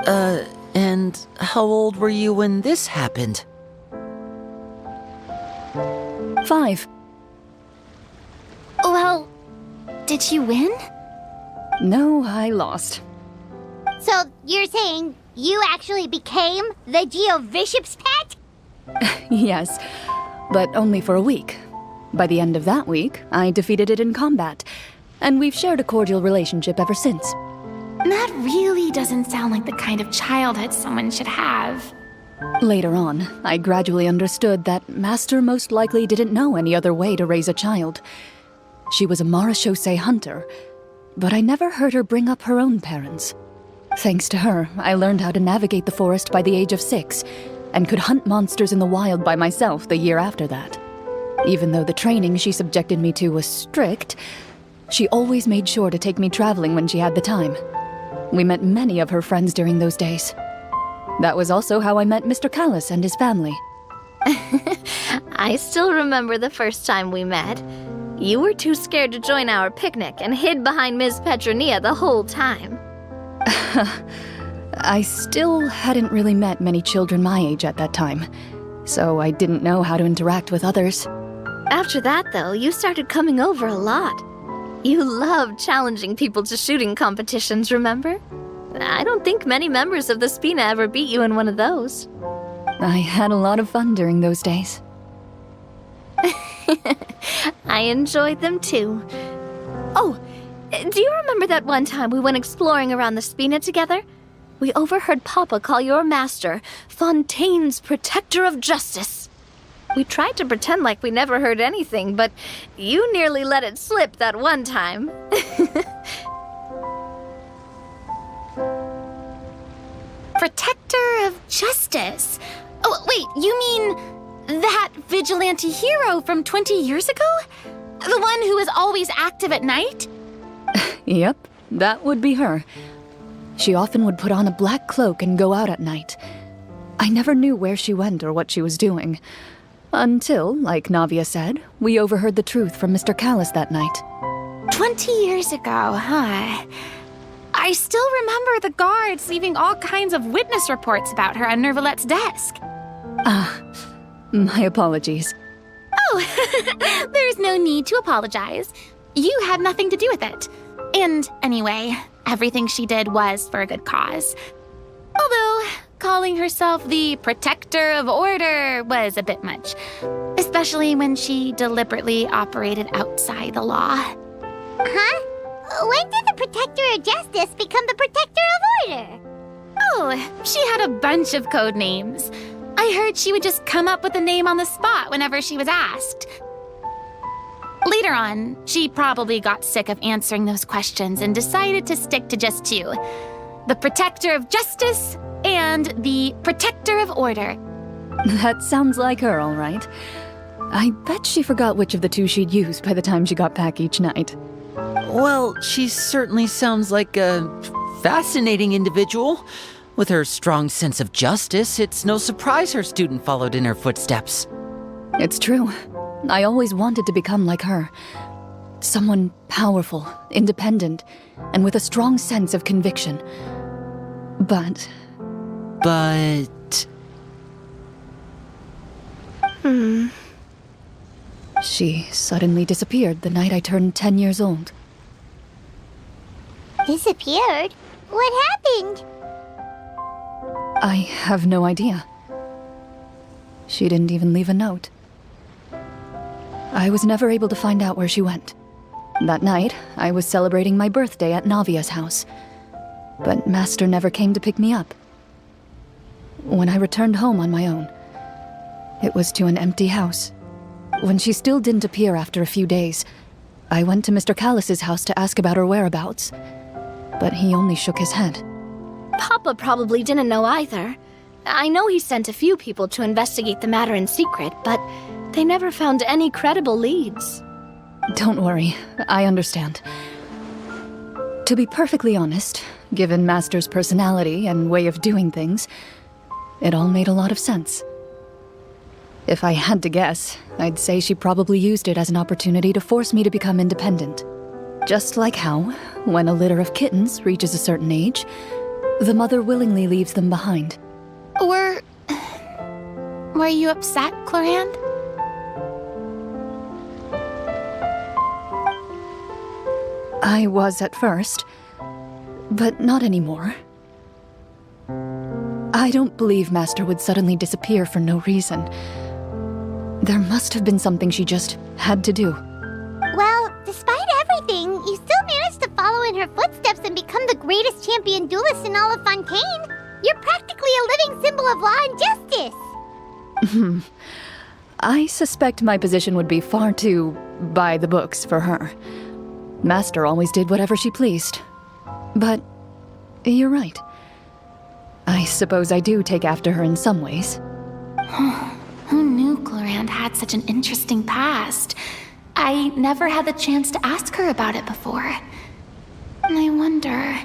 And how old were you when this happened? 5. Well, did you win? No, I lost. So you're saying you actually became the Geovishap's pet? Yes, but only for a week. By the end of that week, I defeated it in combat, and we've shared a cordial relationship ever since. That really doesn't sound like the kind of childhood someone should have. Later on, I gradually understood that Master most likely didn't know any other way to raise a child. She was a Marachose hunter, but I never heard her bring up her own parents. Thanks to her, I learned how to navigate the forest by the age of 6, and could hunt monsters in the wild by myself the year after that. Even though the training she subjected me to was strict, she always made sure to take me traveling when she had the time. We met many of her friends during those days. That was also how I met Mr. Callis and his family. I still remember the first time we met. You were too scared to join our picnic and hid behind Ms. Petronia the whole time. I still hadn't really met many children my age at that time, so I didn't know how to interact with others. After that, though, you started coming over a lot. You love challenging people to shooting competitions, remember? I don't think many members of the Spina ever beat you in one of those. I had a lot of fun during those days. I enjoyed them too. Oh, do you remember that one time we went exploring around the Spina together? We overheard Papa call your master Fontaine's Protector of Justice. We tried to pretend like we never heard anything, but you nearly let it slip that one time. Protector of Justice? Oh, wait, you mean that vigilante hero from 20 years ago? The one who is always active at night? Yep, that would be her. She often would put on a black cloak and go out at night. I never knew where she went or what she was doing. Until, like Navia said, we overheard the truth from Mr. Callis that night. 20 years ago, huh? I still remember the guards leaving all kinds of witness reports about her on Nervalette's desk. My apologies. Oh, there's no need to apologize. You had nothing to do with it. And anyway, everything she did was for a good cause. Although, calling herself the Protector of Order was a bit much. Especially when she deliberately operated outside the law. Huh? When did the Protector of Justice become the Protector of Order? Oh, she had a bunch of code names. I heard she would just come up with a name on the spot whenever she was asked. Later on, she probably got sick of answering those questions and decided to stick to just two. The Protector of Justice and the Protector of Order. That sounds like her, all right. I bet she forgot which of the two she'd use by the time she got back each night. Well, she certainly sounds like a fascinating individual. With her strong sense of justice, it's no surprise her student followed in her footsteps. It's true. I always wanted to become like her. Someone powerful, independent, and with a strong sense of conviction. But... She suddenly disappeared the night I turned 10 years old. Disappeared? What happened? I have no idea. She didn't even leave a note. I was never able to find out where she went. That night, I was celebrating my birthday at Navia's house. But Master never came to pick me up. When I returned home on my own, it was to an empty house. When she still didn't appear after a few days, I went to Mr. Callis's house to ask about her whereabouts. But he only shook his head. Papa probably didn't know either. I know he sent a few people to investigate the matter in secret, but they never found any credible leads. Don't worry, I understand. To be perfectly honest, given Master's personality and way of doing things, it all made a lot of sense. If I had to guess, I'd say she probably used it as an opportunity to force me to become independent. Just like how, when a litter of kittens reaches a certain age, the mother willingly leaves them behind. Were you upset, Clorinde? I was at first, but not anymore. I don't believe Master would suddenly disappear for no reason. There must have been something she just had to do. Well, despite everything, you still managed to follow in her footsteps and become the greatest champion duelist in all of Fontaine. You're practically a living symbol of law and justice. I suspect my position would be far too by the books for her. Master always did whatever she pleased. But you're right. I suppose I do take after her in some ways. Who knew Clorinde had such an interesting past? I never had the chance to ask her about it before. And I wonder,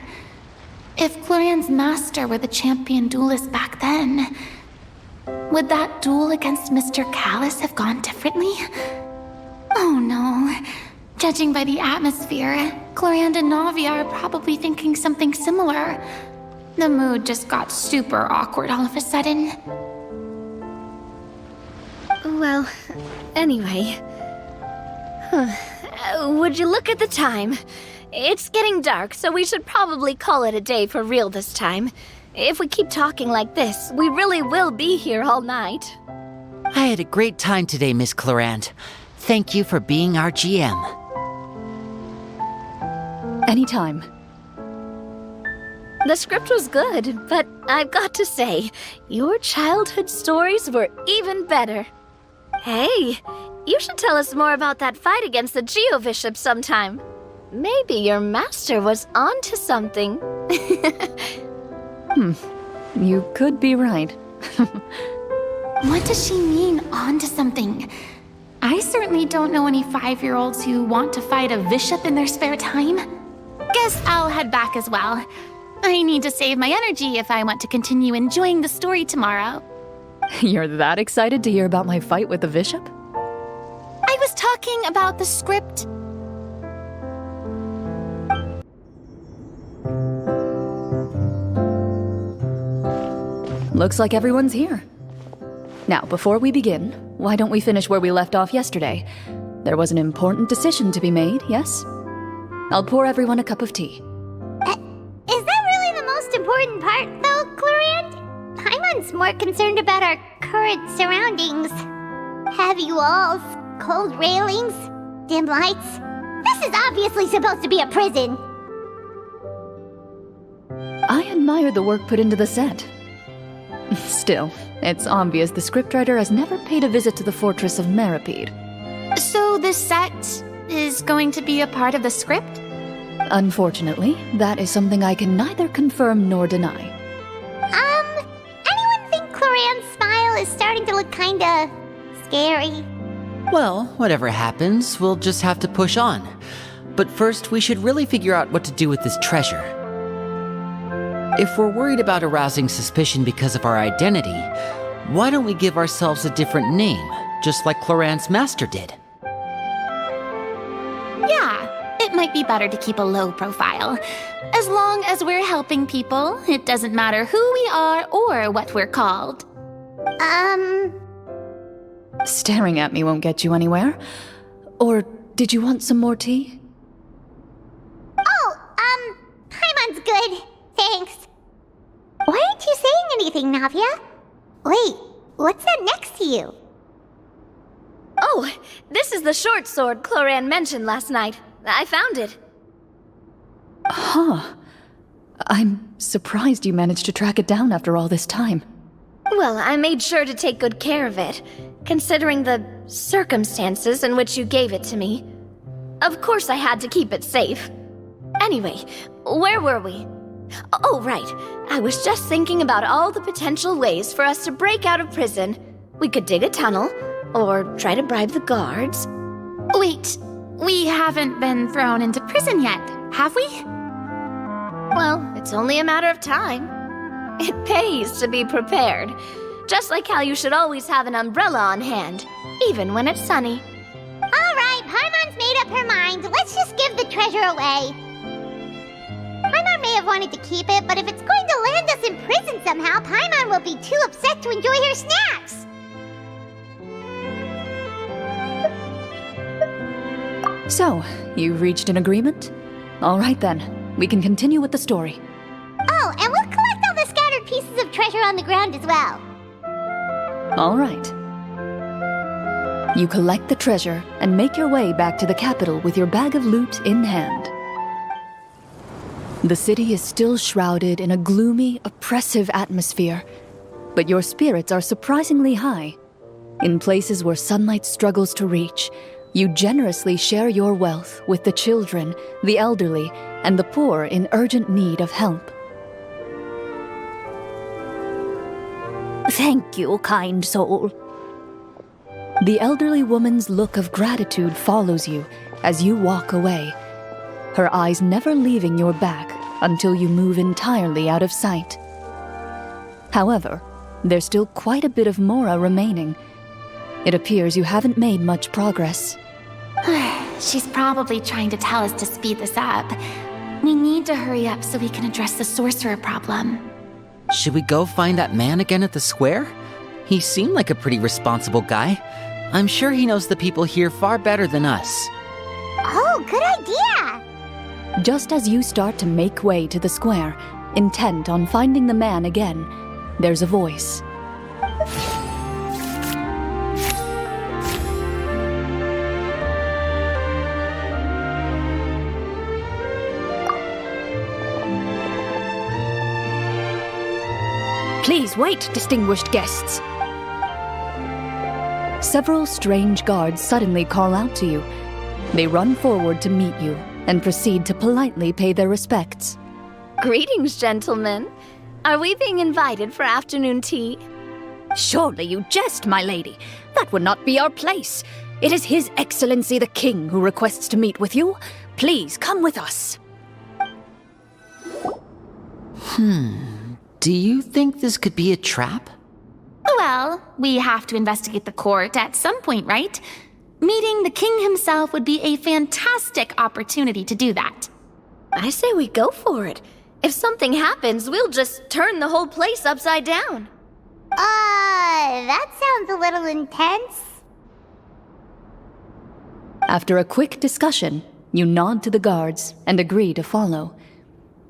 if Clorinde's master were the champion duelist back then, would that duel against Mr. Callis have gone differently? Oh no. Judging by the atmosphere, Clorinde and Navia are probably thinking something similar. The mood just got super awkward all of a sudden. Well, anyway. Would you look at the time? It's getting dark, so we should probably call it a day for real this time. If we keep talking like this, we really will be here all night. I had a great time today, Miss Clorinde. Thank you for being our GM. Anytime. The script was good, but I've got to say, your childhood stories were even better. Hey, you should tell us more about that fight against the Geo-Bishop sometime. Maybe your master was onto something. You could be right. What does she mean, onto something? I certainly don't know any 5-year-olds who want to fight a bishop in their spare time. Guess I'll head back as well. I need to save my energy if I want to continue enjoying the story tomorrow. You're that excited to hear about my fight with the bishop? I was talking about the script. Looks like everyone's here. Now, before we begin, why don't we finish where we left off yesterday? There was an important decision to be made, yes? I'll pour everyone a cup of tea. Is that really the most important part, though, Clorinde? Paimon's more concerned about our current surroundings. Heavy walls, cold railings, dim lights. This is obviously supposed to be a prison. I admire the work put into the set. Still, it's obvious the scriptwriter has never paid a visit to the fortress of Meripede. So this set is going to be a part of the script? Unfortunately, that is something I can neither confirm nor deny. Anyone think Clorinde's smile is starting to look kinda scary? Well, whatever happens, we'll just have to push on. But first, we should really figure out what to do with this treasure. If we're worried about arousing suspicion because of our identity, why don't we give ourselves a different name, just like Clorinde's master did? Yeah, it might be better to keep a low profile. As long as we're helping people, it doesn't matter who we are or what we're called. Staring at me won't get you anywhere. Or did you want some more tea? Paimon's good. Thanks. Why aren't you saying anything, Navia? Wait, what's that next to you? Oh, this is the short sword Clorinde mentioned last night. I found it. Huh. I'm surprised you managed to track it down after all this time. Well, I made sure to take good care of it, considering the circumstances in which you gave it to me. Of course I had to keep it safe. Anyway, where were we? Oh, right. I was just thinking about all the potential ways for us to break out of prison. We could dig a tunnel, or try to bribe the guards. Wait, we haven't been thrown into prison yet, have we? Well, it's only a matter of time. It pays to be prepared. Just like how you should always have an umbrella on hand, even when it's sunny. Alright, Paimon's made up her mind. Let's just give the treasure away. Paimon may have wanted to keep it, but if it's going to land us in prison somehow, Paimon will be too upset to enjoy her snacks. So, you've reached an agreement? All right then, we can continue with the story. Oh, and we'll collect all the scattered pieces of treasure on the ground as well. All right. You collect the treasure and make your way back to the capital with your bag of loot in hand. The city is still shrouded in a gloomy, oppressive atmosphere, but your spirits are surprisingly high. In places where sunlight struggles to reach, you generously share your wealth with the children, the elderly, and the poor in urgent need of help. Thank you, kind soul. The elderly woman's look of gratitude follows you as you walk away, her eyes never leaving your back until you move entirely out of sight. However, there's still quite a bit of Mora remaining. It appears you haven't made much progress. She's probably trying to tell us to speed this up. We need to hurry up so we can address the sorcerer problem. Should we go find that man again at the square? He seemed like a pretty responsible guy. I'm sure he knows the people here far better than us. Oh, Ooh, good idea! Just as you start to make way to the square, intent on finding the man again, there's a voice. Please wait, distinguished guests. Several strange guards suddenly call out to you. They run forward to meet you and proceed to politely pay their respects. Greetings, gentlemen. Are we being invited for afternoon tea? Surely you jest, my lady. That would not be our place. It is His Excellency the King who requests to meet with you. Please come with us. Do you think this could be a trap? Well, we have to investigate the court at some point, right? Meeting the king himself would be a fantastic opportunity to do that. I say we go for it. If something happens, we'll just turn the whole place upside down. That sounds a little intense. After a quick discussion, you nod to the guards and agree to follow.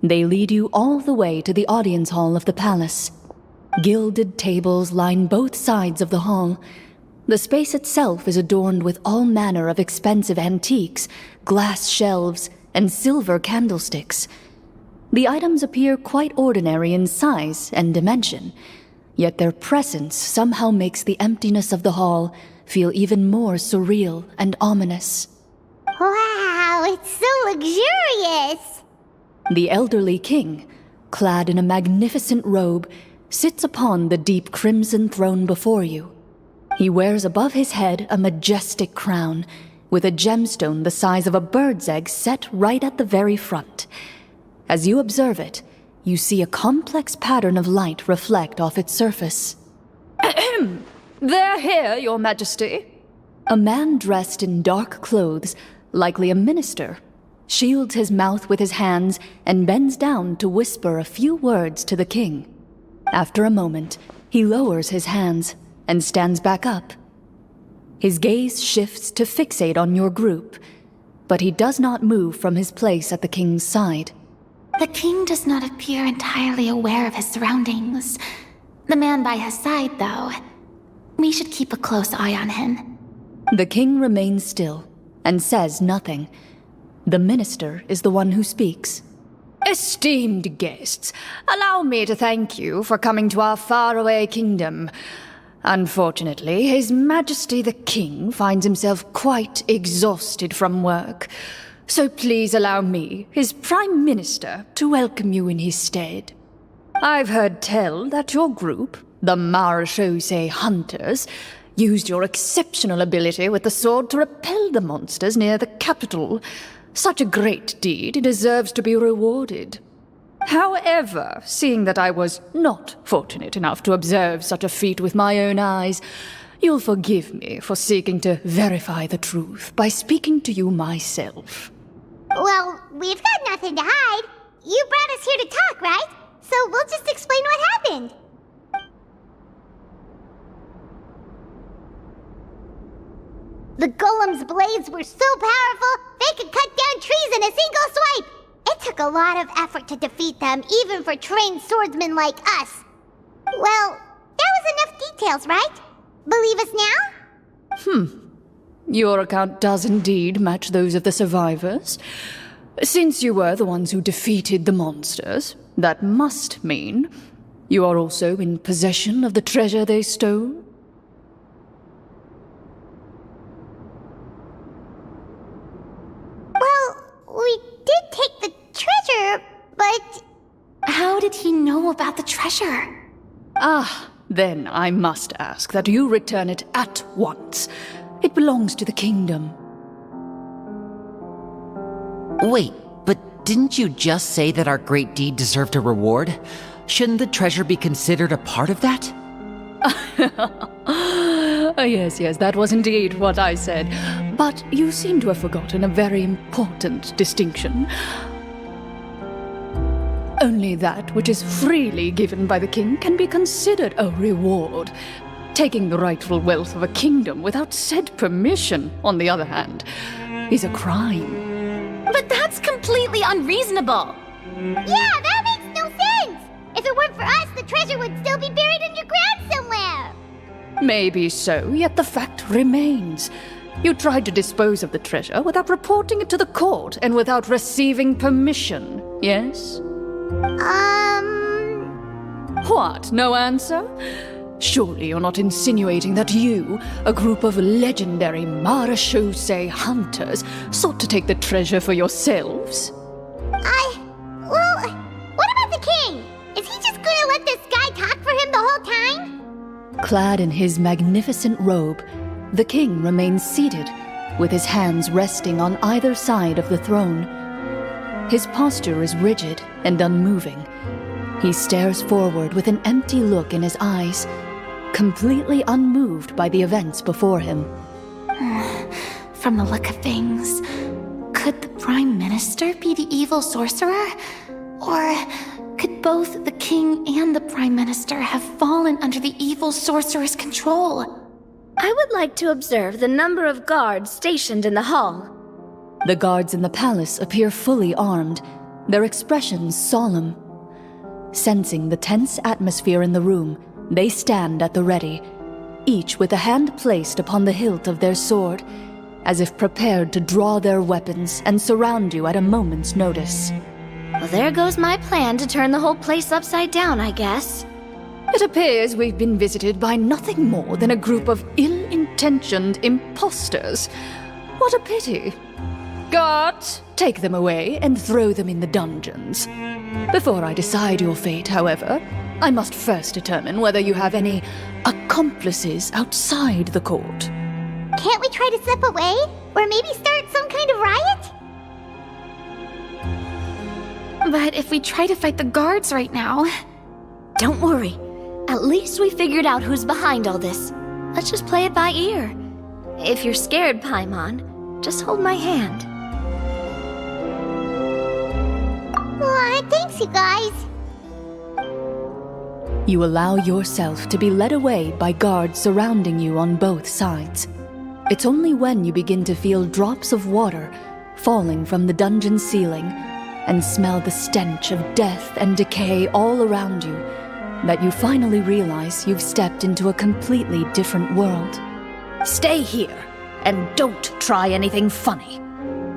They lead you all the way to the audience hall of the palace. Gilded tables line both sides of the hall. The space itself is adorned with all manner of expensive antiques, glass shelves, and silver candlesticks. The items appear quite ordinary in size and dimension, yet their presence somehow makes the emptiness of the hall feel even more surreal and ominous. Wow, it's so luxurious! The elderly king, clad in a magnificent robe, sits upon the deep crimson throne before you. He wears above his head a majestic crown, with a gemstone the size of a bird's egg set right at the very front. As you observe it, you see a complex pattern of light reflect off its surface. They're here, Your Majesty. A man dressed in dark clothes, likely a minister, shields his mouth with his hands and bends down to whisper a few words to the king. After a moment, he lowers his hands and stands back up. His gaze shifts to fixate on your group, but he does not move from his place at the king's side. The king does not appear entirely aware of his surroundings. The man by his side, though, we should keep a close eye on him. The king remains still and says nothing. The minister is the one who speaks. Esteemed guests, allow me to thank you for coming to our faraway kingdom. Unfortunately, His Majesty the King finds himself quite exhausted from work. So please allow me, his Prime Minister, to welcome you in his stead. I've heard tell that your group, the Marechaussee Hunters, used your exceptional ability with the sword to repel the monsters near the capital. Such a great deed deserves to be rewarded. However, seeing that I was not fortunate enough to observe such a feat with my own eyes, you'll forgive me for seeking to verify the truth by speaking to you myself. Well, we've got nothing to hide. You brought us here to talk, right? So we'll just explain what happened. The golem's blades were so powerful, they could cut down trees in a single swipe! It took a lot of effort to defeat them, even for trained swordsmen like us. Well, that was enough details, right? Believe us now? Your account does indeed match those of the survivors. Since you were the ones who defeated the monsters, that must mean you are also in possession of the treasure they stole? We did take the treasure, but... How did he know about the treasure? Then I must ask that you return it at once. It belongs to the kingdom. Wait, but didn't you just say that our great deed deserved a reward? Shouldn't the treasure be considered a part of that? Yes, that was indeed what I said. But you seem to have forgotten a very important distinction. Only that which is freely given by the king can be considered a reward. Taking the rightful wealth of a kingdom without said permission, on the other hand, is a crime. That's completely unreasonable. Yeah, that makes no sense! If it weren't for us, the treasure would still be buried underground somewhere! Maybe so, yet the fact remains. You tried to dispose of the treasure without reporting it to the court and without receiving permission, yes? What, no answer? Surely you're not insinuating that you, a group of legendary marechaussee hunters, sought to take the treasure for yourselves? Well, what about the king? Is he just gonna let this guy talk for him the whole time? Clad in his magnificent robe, the king remains seated, with his hands resting on either side of the throne. His posture is rigid and unmoving. He stares forward with an empty look in his eyes, completely unmoved by the events before him. From the look of things, could the Prime Minister be the evil sorcerer? Or could both the King and the Prime Minister have fallen under the evil sorcerer's control? I would like to observe the number of guards stationed in the hall. The guards in the palace appear fully armed, their expressions solemn. Sensing the tense atmosphere in the room, they stand at the ready, each with a hand placed upon the hilt of their sword, as if prepared to draw their weapons and surround you at a moment's notice. Well, there goes my plan to turn the whole place upside down, I guess. It appears we've been visited by nothing more than a group of ill-intentioned imposters. What a pity. Guards, take them away and throw them in the dungeons. Before I decide your fate, however, I must first determine whether you have any accomplices outside the court. Can't we try to slip away? Or maybe start some kind of riot? But if we try to fight the guards right now... Don't worry. At least we figured out who's behind all this. Let's just play it by ear. If you're scared, Paimon, just hold my hand. Aw, thanks, you guys. You allow yourself to be led away by guards surrounding you on both sides. It's only when you begin to feel drops of water falling from the dungeon ceiling and smell the stench of death and decay all around you that you finally realize you've stepped into a completely different world. Stay here, and don't try anything funny.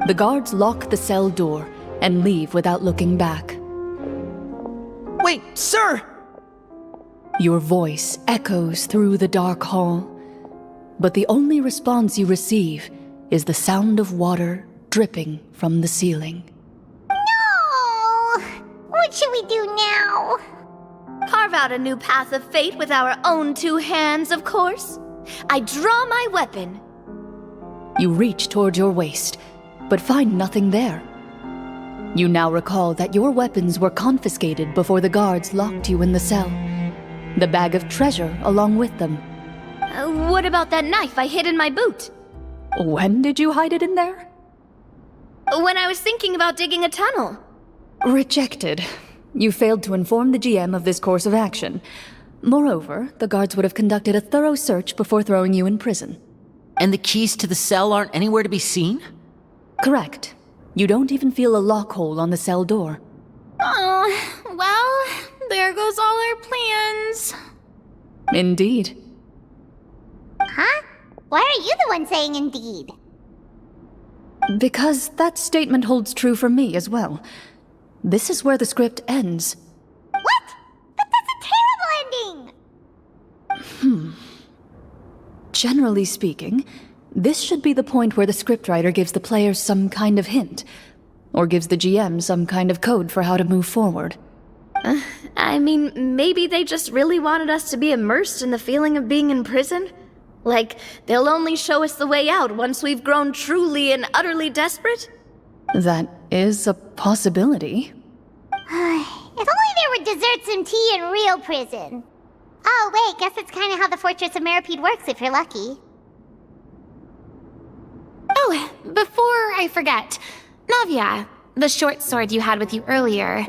The guards lock the cell door and leave without looking back. Wait, sir! Your voice echoes through the dark hall, but the only response you receive is the sound of water dripping from the ceiling. No! What should we do now? Carve out a new path of fate with our own two hands, of course. I draw my weapon. You reach toward your waist, but find nothing there. You now recall that your weapons were confiscated before the guards locked you in the cell. The bag of treasure along with them. What about that knife I hid in my boot? When did you hide it in there? When I was thinking about digging a tunnel. Rejected. You failed to inform the GM of this course of action. Moreover, the guards would have conducted a thorough search before throwing you in prison. And the keys to the cell aren't anywhere to be seen? Correct. You don't even feel a lock hole on the cell door. Oh, well, there goes all our plans. Indeed. Huh? Why are you the one saying indeed? Because that statement holds true for me as well. This is where the script ends. What? But that's a terrible ending! Generally speaking, this should be the point where the scriptwriter gives the players some kind of hint, or gives the GM some kind of code for how to move forward. I mean, maybe they just really wanted us to be immersed in the feeling of being in prison? Like, they'll only show us the way out once we've grown truly and utterly desperate? That is a possibility. If only there were desserts and tea in real prison. Oh, wait, guess that's kind of how the Fortress of Meripede works if you're lucky. Oh, before I forget, Navia, the short sword you had with you earlier.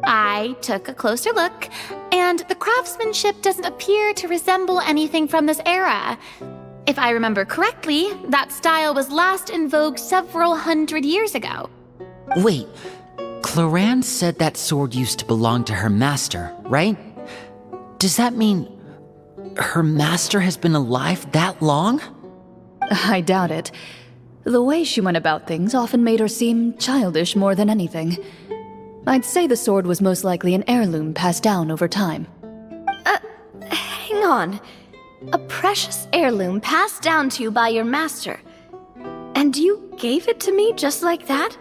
I took a closer look, and the craftsmanship doesn't appear to resemble anything from this era. If I remember correctly, that style was last in vogue several hundred years ago. Wait, Clorinde said that sword used to belong to her master, right? Does that mean her master has been alive that long? I doubt it. The way she went about things often made her seem childish more than anything. I'd say the sword was most likely an heirloom passed down over time. Hang on. A precious heirloom passed down to you by your master. And you gave it to me just like that?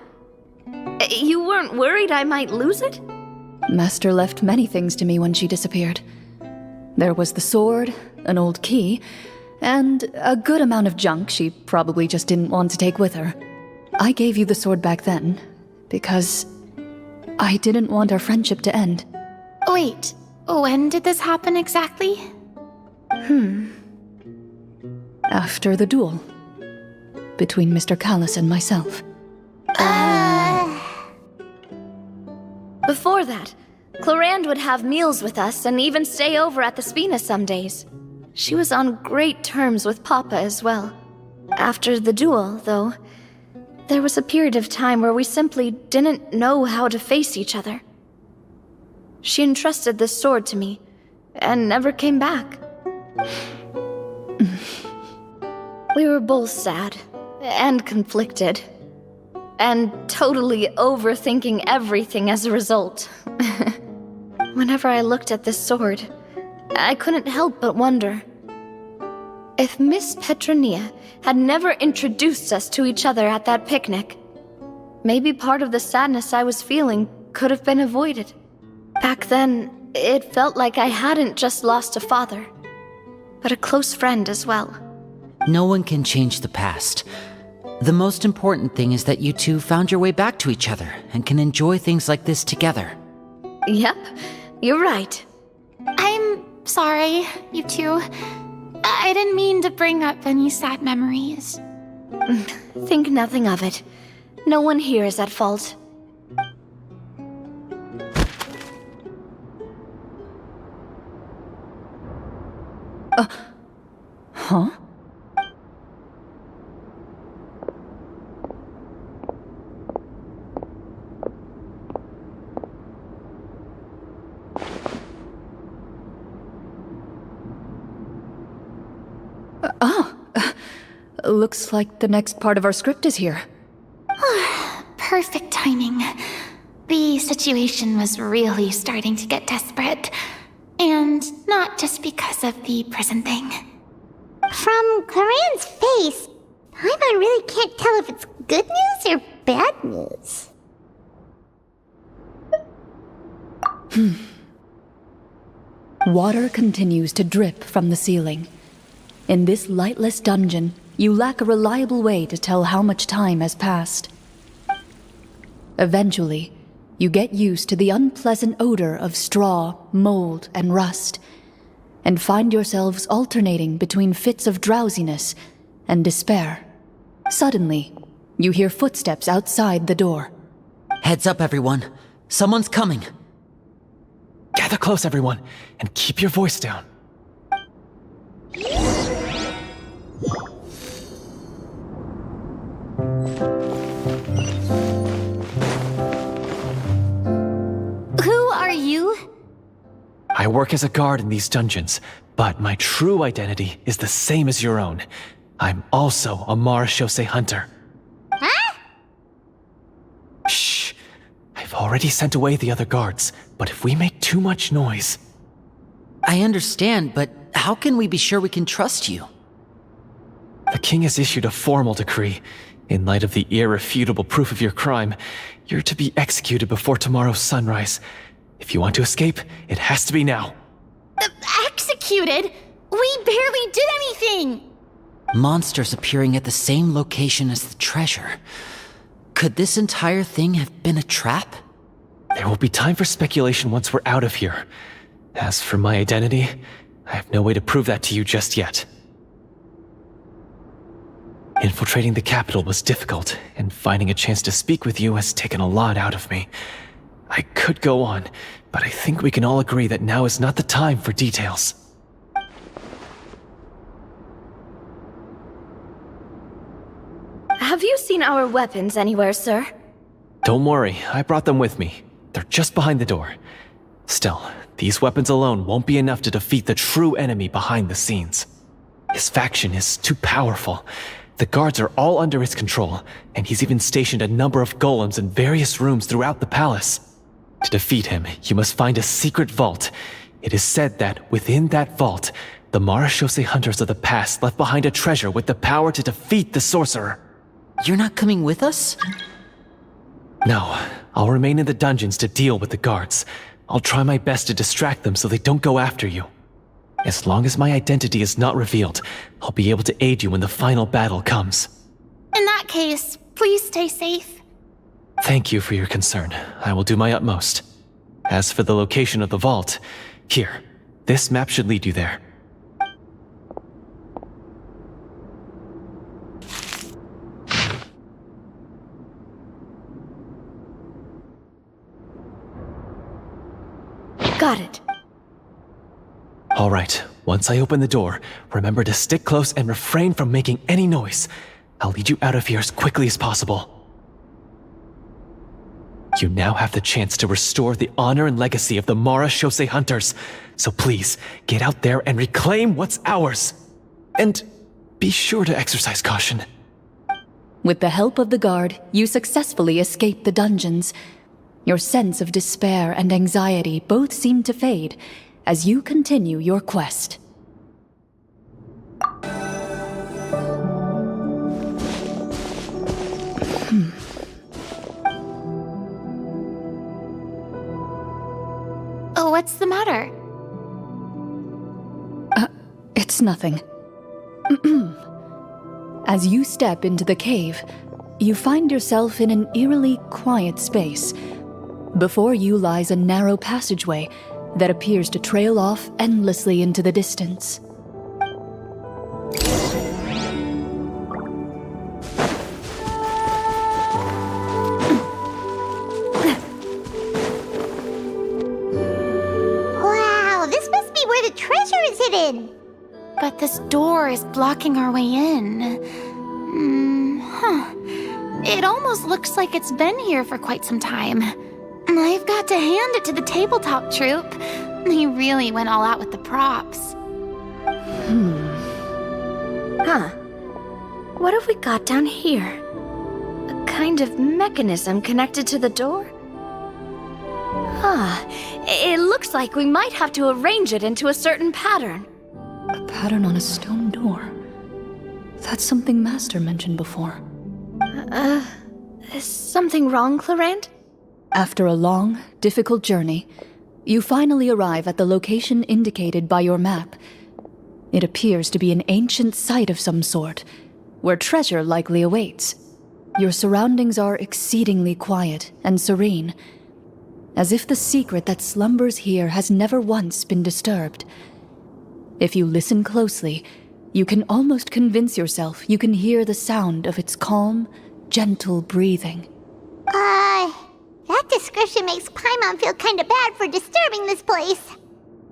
You weren't worried I might lose it? Master left many things to me when she disappeared. There was the sword, an old key, and a good amount of junk she probably just didn't want to take with her. I gave you the sword back then, because I didn't want our friendship to end. Wait, when did this happen exactly? After the duel. Between Mr. Callis and myself. Before that, Clorinde would have meals with us and even stay over at the Spina some days. She was on great terms with Papa as well. After the duel, though, there was a period of time where we simply didn't know how to face each other. She entrusted this sword to me, and never came back. We were both sad, and conflicted, and totally overthinking everything as a result. Whenever I looked at this sword, I couldn't help but wonder if Miss Petronia had never introduced us to each other at that picnic. Maybe part of the sadness I was feeling could have been avoided. Back then, it felt like I hadn't just lost a father, but a close friend as well. No one can change the past. The most important thing is that you two found your way back to each other and can enjoy things like this together. Yep, you're right. I'm sorry, you two. I didn't mean to bring up any sad memories. Think nothing of it. No one here is at fault. Huh? Looks like the next part of our script is here. Perfect timing. The situation was really starting to get desperate. And not just because of the prison thing. From Clorinde's face, Paimon really can't tell if it's good news or bad news. Water continues to drip from the ceiling. In this lightless dungeon, you lack a reliable way to tell how much time has passed. Eventually, you get used to the unpleasant odor of straw, mold, and rust, and find yourselves alternating between fits of drowsiness and despair. Suddenly, you hear footsteps outside the door. Heads up, everyone. Someone's coming. Gather close, everyone, and keep your voice down. Who are you? I work as a guard in these dungeons, but my true identity is the same as your own. I'm also a Marechaussee hunter. Huh? Shh! I've already sent away the other guards, but if we make too much noise... I understand, but how can we be sure we can trust you? The king has issued a formal decree. In light of the irrefutable proof of your crime, you're to be executed before tomorrow's sunrise. If you want to escape, it has to be now. Executed? We barely did anything! Monsters appearing at the same location as the treasure. Could this entire thing have been a trap? There will be time for speculation once we're out of here. As for my identity, I have no way to prove that to you just yet. Infiltrating the capital was difficult, and finding a chance to speak with you has taken a lot out of me. I could go on, but I think we can all agree that now is not the time for details. Have you seen our weapons anywhere, sir? Don't worry, I brought them with me. They're just behind the door. Still, these weapons alone won't be enough to defeat the true enemy behind the scenes. His faction is too powerful. The guards are all under his control, and he's even stationed a number of golems in various rooms throughout the palace. To defeat him, you must find a secret vault. It is said that within that vault, the Marashose hunters of the past left behind a treasure with the power to defeat the sorcerer. You're not coming with us? No, I'll remain in the dungeons to deal with the guards. I'll try my best to distract them so they don't go after you. As long as my identity is not revealed, I'll be able to aid you when the final battle comes. In that case, please stay safe. Thank you for your concern. I will do my utmost. As for the location of the vault, here, this map should lead you there. Got it. All right, once I open the door, remember to stick close and refrain from making any noise. I'll lead you out of here as quickly as possible. You now have the chance to restore the honor and legacy of the Marashose hunters. So please, get out there and reclaim what's ours. And be sure to exercise caution. With the help of the guard, you successfully escape the dungeons. Your sense of despair and anxiety both seem to fade as you continue your quest. Oh, what's the matter? It's nothing. As you step into the cave, you find yourself in an eerily quiet space. Before you lies a narrow passageway that appears to trail off endlessly into the distance. Wow, this must be where the treasure is hidden. But this door is blocking our way in. It almost looks like it's been here for quite some time. I've got to hand it to the tabletop troupe. They really went all out with the props. Huh. What have we got down here? A kind of mechanism connected to the door? Huh. It looks like we might have to arrange it into a certain pattern. A pattern on a stone door. That's something Master mentioned before. Is something wrong, Clorinde? After a long, difficult journey, you finally arrive at the location indicated by your map. It appears to be an ancient site of some sort, where treasure likely awaits. Your surroundings are exceedingly quiet and serene, as if the secret that slumbers here has never once been disturbed. If you listen closely, you can almost convince yourself you can hear the sound of its calm, gentle breathing. That description makes Paimon feel kinda bad for disturbing this place.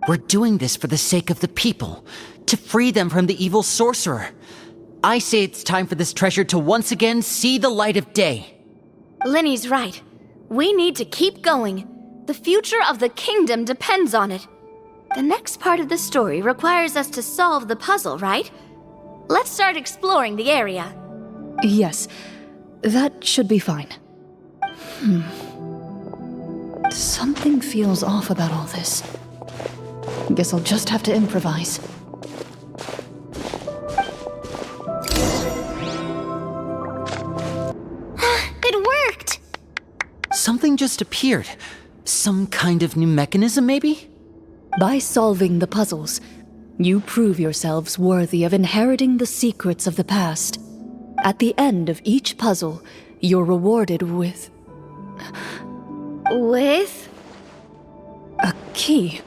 We're doing this for the sake of the people, to free them from the evil sorcerer. I say it's time for this treasure to once again see the light of day. Linny's right. We need to keep going. The future of the kingdom depends on it. The next part of the story requires us to solve the puzzle, right? Let's start exploring the area. Yes, that should be fine. Something feels off about all this. Guess I'll just have to improvise. It worked! Something just appeared. Some kind of new mechanism, maybe? By solving the puzzles, you prove yourselves worthy of inheriting the secrets of the past. At the end of each puzzle, you're rewarded with With? a key.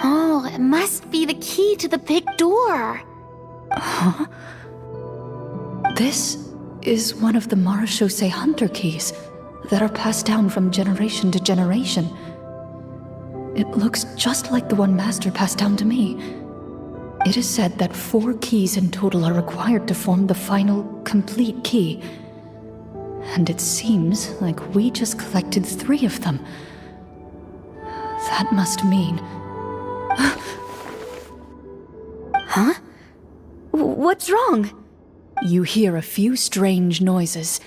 Oh, it must be the key to the big door. This is one of the Marashose hunter keys that are passed down from generation to generation. It looks just like the one Master passed down to me. It is said that 4 keys in total are required to form the final, complete key. And it seems like we just collected 3 of them. That must mean... Huh? What's wrong? You hear a few strange noises.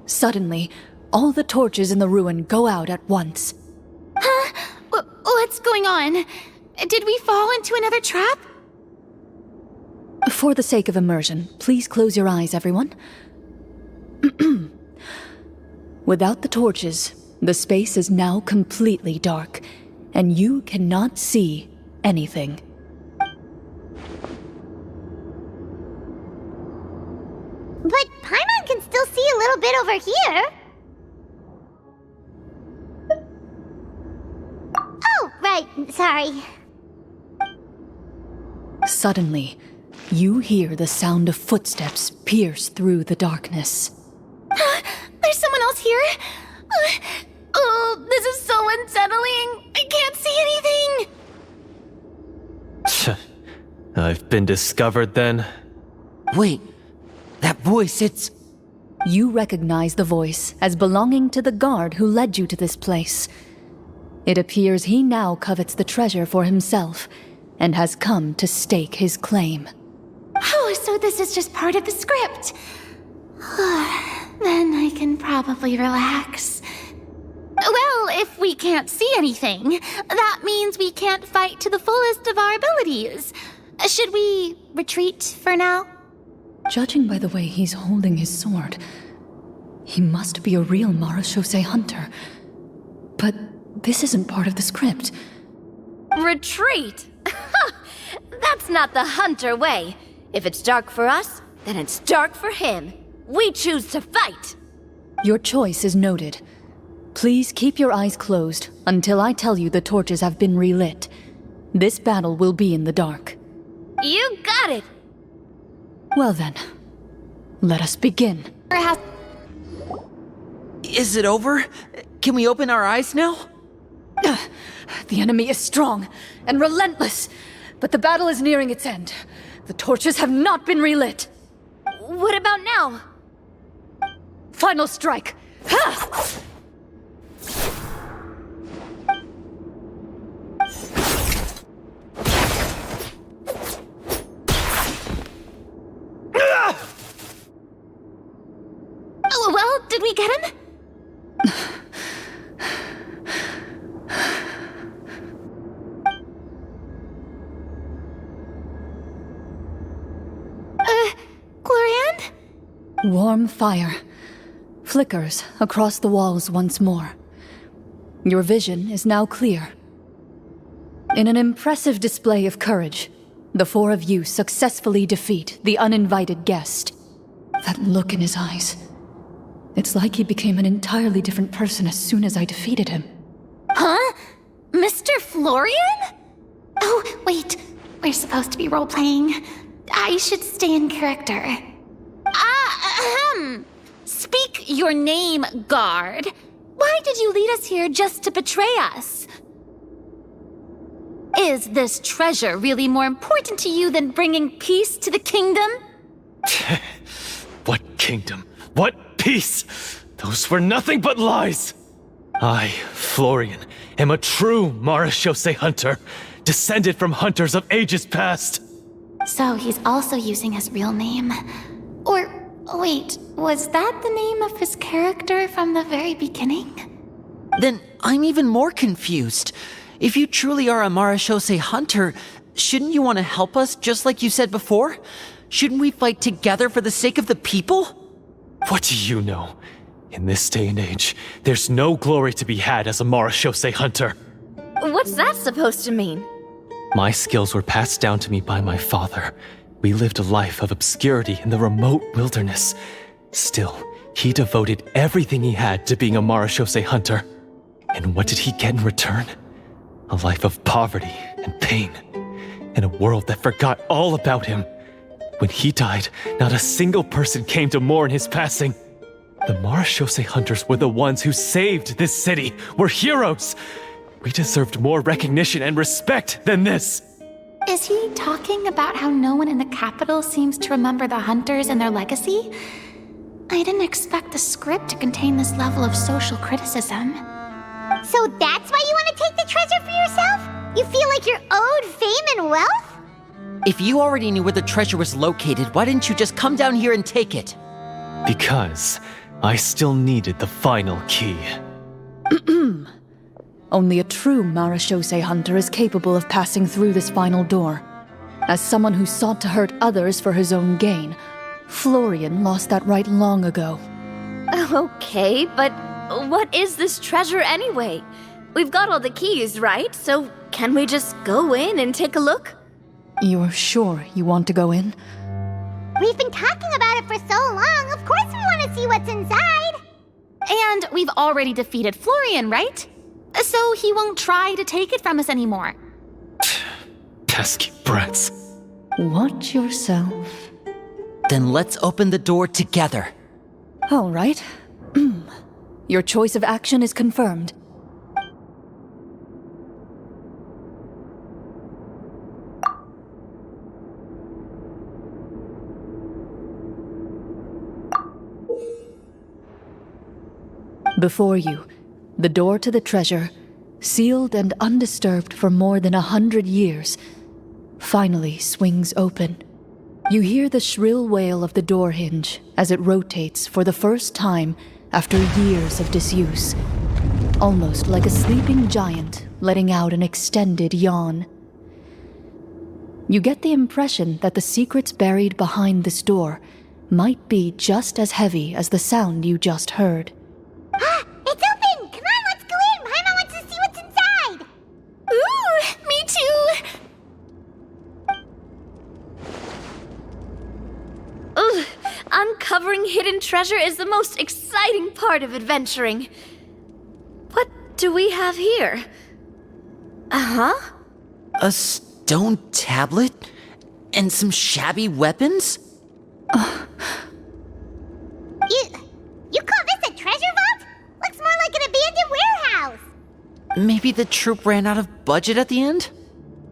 Suddenly, all the torches in the ruin go out at once. Huh? What's going on? Did we fall into another trap? For the sake of immersion, please close your eyes, everyone. Without the torches, the space is now completely dark, and you cannot see anything. But Paimon can still see a little bit over here. Oh, right, sorry. Suddenly, you hear the sound of footsteps pierce through the darkness. There's someone else here? Oh, this is so unsettling. I can't see anything. I've been discovered then. Wait, that voice, it's... You recognize the voice as belonging to the guard who led you to this place. It appears he now covets the treasure for himself and has come to stake his claim. Oh, so this is just part of the script. Then I can probably relax. Well, if we can't see anything, that means we can't fight to the fullest of our abilities. Should we retreat for now? Judging by the way he's holding his sword, he must be a real Marashose hunter. But this isn't part of the script. Retreat? That's not the hunter way. If it's dark for us, then it's dark for him. We choose to fight. Your choice is noted. Please keep your eyes closed until I tell you the torches have been relit. This battle will be in the dark. You got it! Well then, let us begin. Is it over? Can we open our eyes now? The enemy is strong and relentless, but the battle is nearing its end. The torches have not been relit. What about now? Final strike! Ha! Oh, well, did we get him? Clorinde? Warm fire flickers across the walls once more. Your vision is now clear. In an impressive display of courage, the 4 of you successfully defeat the uninvited guest. That look in his eyes. It's like he became an entirely different person as soon as I defeated him. Huh? Mr. Florian? Oh, wait. We're supposed to be role-playing. I should stay in character. Speak your name, guard. Why did you lead us here just to betray us? Is this treasure really more important to you than bringing peace to the kingdom? What kingdom? What peace? Those were nothing but lies! I, Florian, am a true Marashose hunter, descended from hunters of ages past. So he's also using his real name. Or, wait, was that the name of his character from the very beginning? Then I'm even more confused. If you truly are a Marashose hunter, shouldn't you want to help us just like you said before? Shouldn't we fight together for the sake of the people? What do you know? In this day and age, there's no glory to be had as a Marashose hunter. What's that supposed to mean? My skills were passed down to me by my father. We lived a life of obscurity in the remote wilderness. Still, he devoted everything he had to being a Marashose hunter. And what did he get in return? A life of poverty and pain. In a world that forgot all about him. When he died, not a single person came to mourn his passing. The Marashose hunters were the ones who saved this city, were heroes. We deserved more recognition and respect than this. Is he talking about how no one in the capital seems to remember the hunters and their legacy? I didn't expect the script to contain this level of social criticism. So that's why you want to take the treasure for yourself? You feel like you're owed fame and wealth? If you already knew where the treasure was located, why didn't you just come down here and take it? Because I still needed the final key. Only a true Marashose hunter is capable of passing through this final door. As someone who sought to hurt others for his own gain, Florian lost that right long ago. Okay, but what is this treasure anyway? We've got all the keys, right? So can we just go in and take a look? You're sure you want to go in? We've been talking about it for so long, of course we want to see what's inside! And we've already defeated Florian, right? So he won't try to take it from us anymore. Pesky brats. Watch yourself. Then let's open the door together. All right. Your choice of action is confirmed. Before you, the door to the treasure, sealed and undisturbed for more than 100 years, finally swings open. You hear the shrill wail of the door hinge as it rotates for the first time after years of disuse, almost like a sleeping giant letting out an extended yawn. You get the impression that the secrets buried behind this door might be just as heavy as the sound you just heard. It's open! Come on, let's go in! Paimon wants to see what's inside! Ooh, me too! Ugh, uncovering hidden treasure is the most exciting part of adventuring. What do we have here? Uh-huh. A stone tablet? And some shabby weapons? You call this a treasure vault? Looks more like an abandoned warehouse! Maybe the troupe ran out of budget at the end?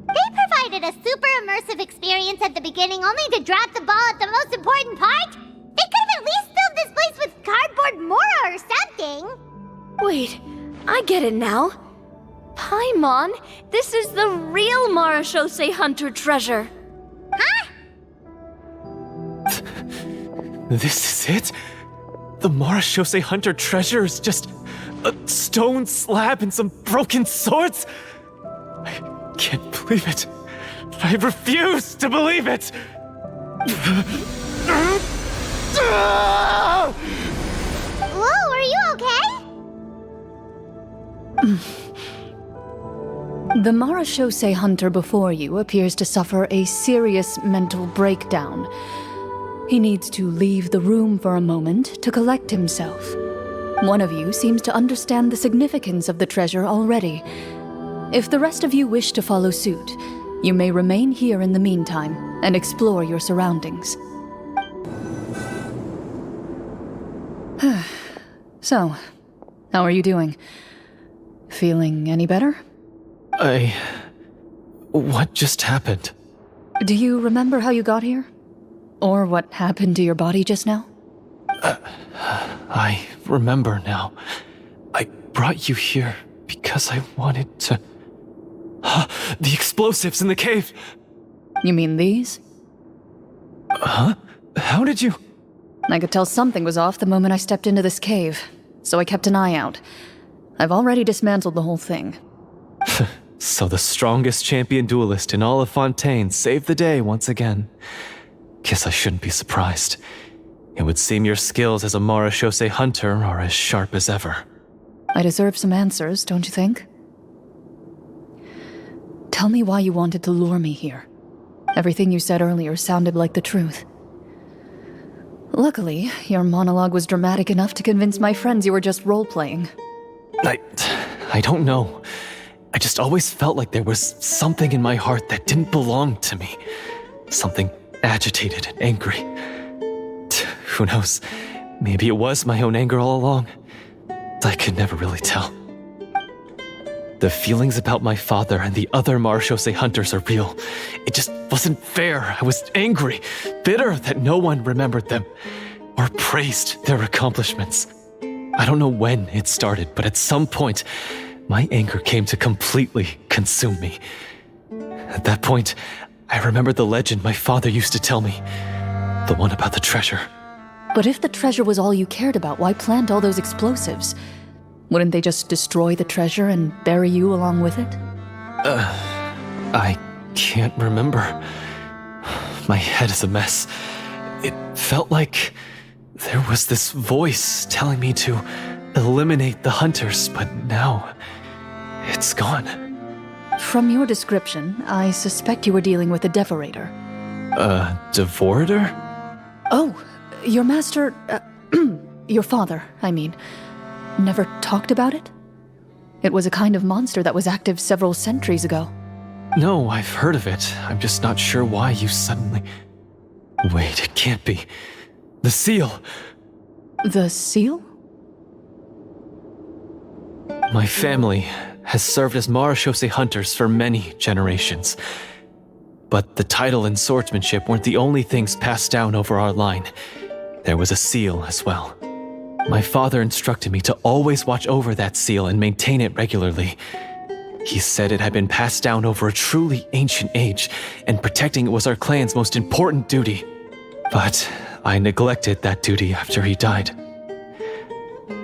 They provided a super immersive experience at the beginning only to drop the ball at the most important part? They could have at least filled this place with cardboard mora or something! Wait, I get it now. Paimon, this is the real Marashose hunter treasure. Huh? This is it? The Marashose hunter treasure is just a stone slab and some broken swords? I can't believe it. I refuse to believe it! Whoa, are you okay? The Marashose hunter before you appears to suffer a serious mental breakdown. He needs to leave the room for a moment to collect himself. One of you seems to understand the significance of the treasure already. If the rest of you wish to follow suit, you may remain here in the meantime and explore your surroundings. So, how are you doing? Feeling any better? What just happened? Do you remember how you got here? Or what happened to your body just now? I remember now. I brought you here because I wanted to... The explosives in the cave! You mean these? Huh? How did you... I could tell something was off the moment I stepped into this cave, so I kept an eye out. I've already dismantled the whole thing. So the strongest champion duelist in all of Fontaine saved the day once again. Guess I shouldn't be surprised. It would seem your skills as a Marashose hunter are as sharp as ever. I deserve some answers, don't you think? Tell me why you wanted to lure me here. Everything you said earlier sounded like the truth. Luckily, your monologue was dramatic enough to convince my friends you were just role-playing. I don't know. I just always felt like there was something in my heart that didn't belong to me. Something agitated and angry. Who knows? Maybe it was my own anger all along. I could never really tell. The feelings about my father and the other Marechaussee hunters are real. It just wasn't fair. I was angry, bitter that no one remembered them or praised their accomplishments. I don't know when it started, but at some point, my anger came to completely consume me. At that point, I remembered the legend my father used to tell me. The one about the treasure. But if the treasure was all you cared about, why plant all those explosives? Wouldn't they just destroy the treasure and bury you along with it? I can't remember. My head is a mess. It felt like there was this voice telling me to eliminate the hunters, but now it's gone. From your description, I suspect you were dealing with a devorator. A devorator? Oh, your master... your father, I mean. Never talked about it? It was a kind of monster that was active several centuries ago. No, I've heard of it. I'm just not sure why you suddenly... Wait, it can't be. The seal! The seal? My family has served as Marechaussee hunters for many generations. But the title and swordsmanship weren't the only things passed down over our line. There was a seal as well. My father instructed me to always watch over that seal and maintain it regularly. He said it had been passed down over a truly ancient age, and protecting it was our clan's most important duty. But I neglected that duty after he died.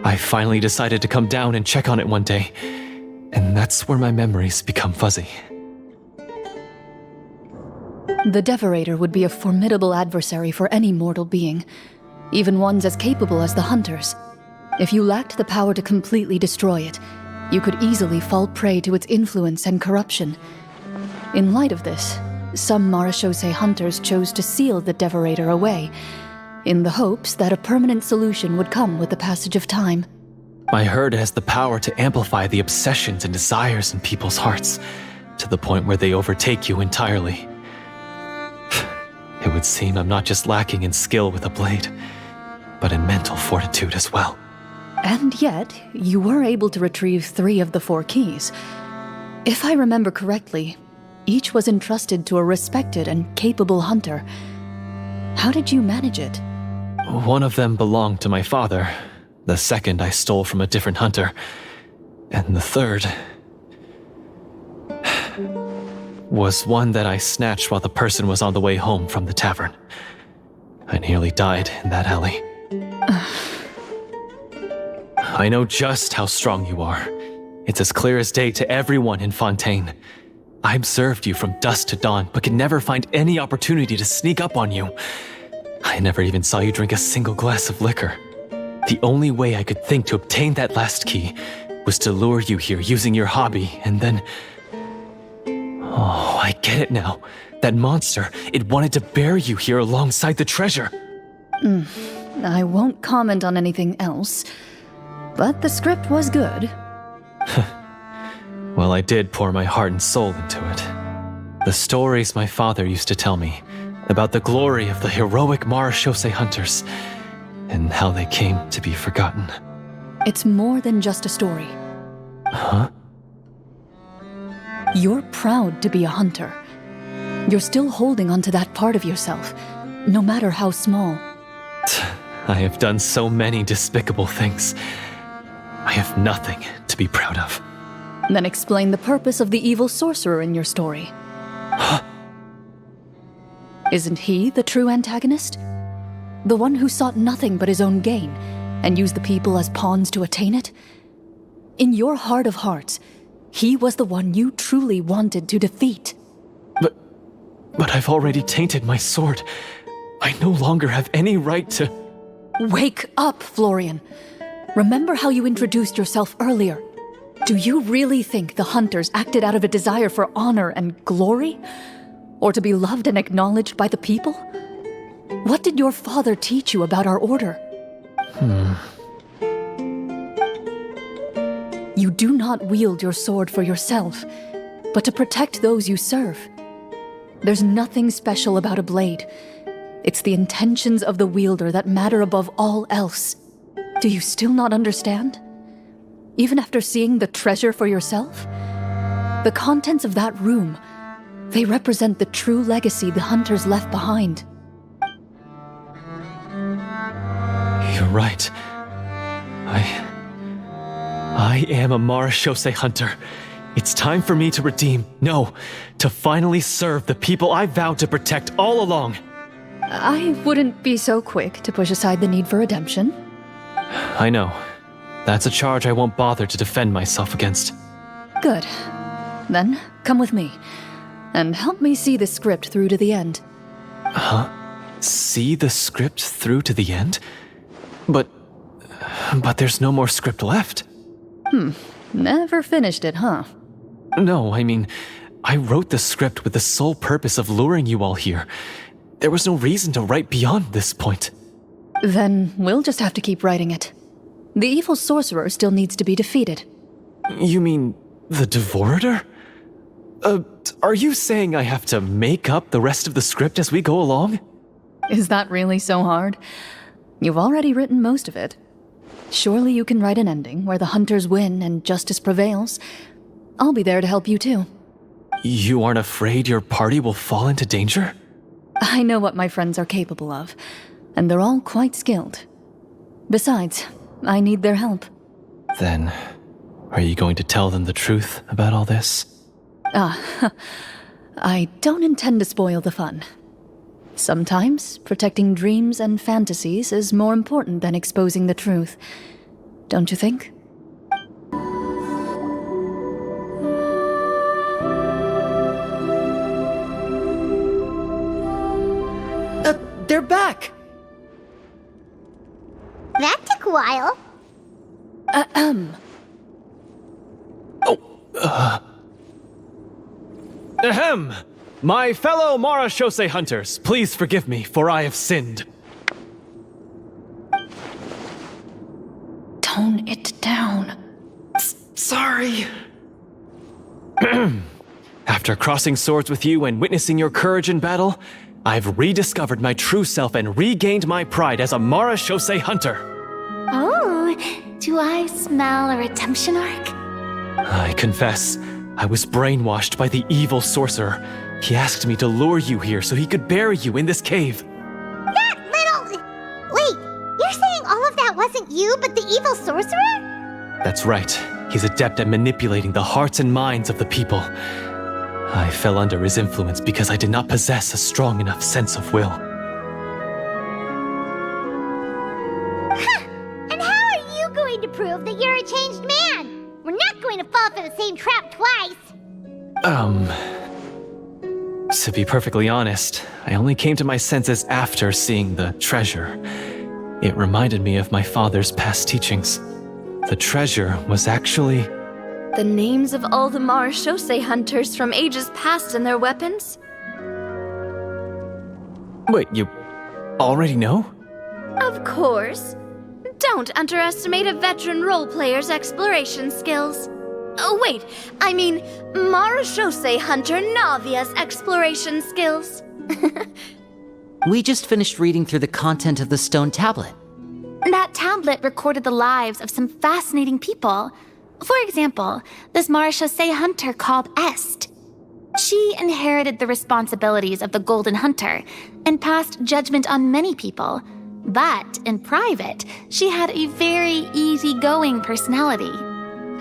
I finally decided to come down and check on it one day, and that's where my memories become fuzzy. The Devorator would be a formidable adversary for any mortal being, even ones as capable as the Hunters. If you lacked the power to completely destroy it, you could easily fall prey to its influence and corruption. In light of this, some Marechaussee hunters chose to seal the Devorator away, in the hopes that a permanent solution would come with the passage of time. I heard it has the power to amplify the obsessions and desires in people's hearts, to the point where they overtake you entirely. It would seem I'm not just lacking in skill with a blade, but in mental fortitude as well. And yet, you were able to retrieve 3 of the 4 keys. If I remember correctly, each was entrusted to a respected and capable hunter. How did you manage it? One of them belonged to my father. The second I stole from a different hunter. And the third was one that I snatched while the person was on the way home from the tavern. I nearly died in that alley. I know just how strong you are. It's as clear as day to everyone in Fontaine. I observed you from dusk to dawn, but could never find any opportunity to sneak up on you. I never even saw you drink a single glass of liquor. The only way I could think to obtain that last key was to lure you here using your hobby, and then... Oh, I get it now. That monster, it wanted to bury you here alongside the treasure. I won't comment on anything else, but the script was good. Well, I did pour my heart and soul into it. The stories my father used to tell me about the glory of the heroic Marechaussee hunters and how they came to be forgotten. It's more than just a story. Huh? You're proud to be a hunter. You're still holding onto that part of yourself, no matter how small. I have done so many despicable things. I have nothing to be proud of. Then explain the purpose of the evil sorcerer in your story. Isn't he the true antagonist? The one who sought nothing but his own gain, and used the people as pawns to attain it? In your heart of hearts, he was the one you truly wanted to defeat. But I've already tainted my sword. I no longer have any right to... Wake up, Florian. Remember how you introduced yourself earlier. Do you really think the hunters acted out of a desire for honor and glory? Or to be loved and acknowledged by the people? What did your father teach you about our order? You do not wield your sword for yourself, but to protect those you serve. There's nothing special about a blade. It's the intentions of the wielder that matter above all else. Do you still not understand? even after seeing the treasure for yourself? The contents of that room, they represent the true legacy the hunters left behind. You're right. I am a Marashose hunter. It's time for me to redeem, no, to finally serve the people I vowed to protect all along. I wouldn't be so quick to push aside the need for redemption. I know. That's a charge I won't bother to defend myself against. Good. Then, come with me, and help me see the script through to the end. Huh? See the script through to the end? But there's no more script left. Never finished it, huh? No, I mean, I wrote the script with the sole purpose of luring you all here. There was no reason to write beyond this point. Then we'll just have to keep writing it. The evil sorcerer still needs to be defeated. You mean the Devorator? Are you saying I have to make up the rest of the script as we go along? Is that really so hard? You've already written most of it. Surely you can write an ending where the hunters win and justice prevails. I'll be there to help you too. You aren't afraid your party will fall into danger? I know what my friends are capable of, and they're all quite skilled. Besides, I need their help. Then, are you going to tell them the truth about all this? I don't intend to spoil the fun. Sometimes, protecting dreams and fantasies is more important than exposing the truth. Don't you think? They're back! That took a while. Ahem! My fellow Marashose hunters, please forgive me, for I have sinned. Tone it down. Sorry. After crossing swords with you and witnessing your courage in battle, I've rediscovered my true self and regained my pride as a Marashose hunter. Oh, do I smell a redemption arc? I confess, I was brainwashed by the evil sorcerer. He asked me to lure you here so he could bury you in this cave. That little... Wait, you're saying all of that wasn't you, but the evil sorcerer? That's right. He's adept at manipulating the hearts and minds of the people. I fell under his influence because I did not possess a strong enough sense of will. And how are you going to prove that you're a changed man? We're not going to fall for the same trap twice. To be perfectly honest, I only came to my senses after seeing the treasure. It reminded me of my father's past teachings. The treasure was actually... The names of all the Marashose hunters from ages past and their weapons? Wait, you already know? Of course. Don't underestimate a veteran role player's exploration skills. Oh, wait, I mean Marashose hunter Navia's exploration skills. We just finished reading through the content of the stone tablet. That tablet recorded the lives of some fascinating people. For example, this Marashose hunter called Est. She inherited the responsibilities of the Golden Hunter and passed judgment on many people. But in private, she had a very easygoing personality.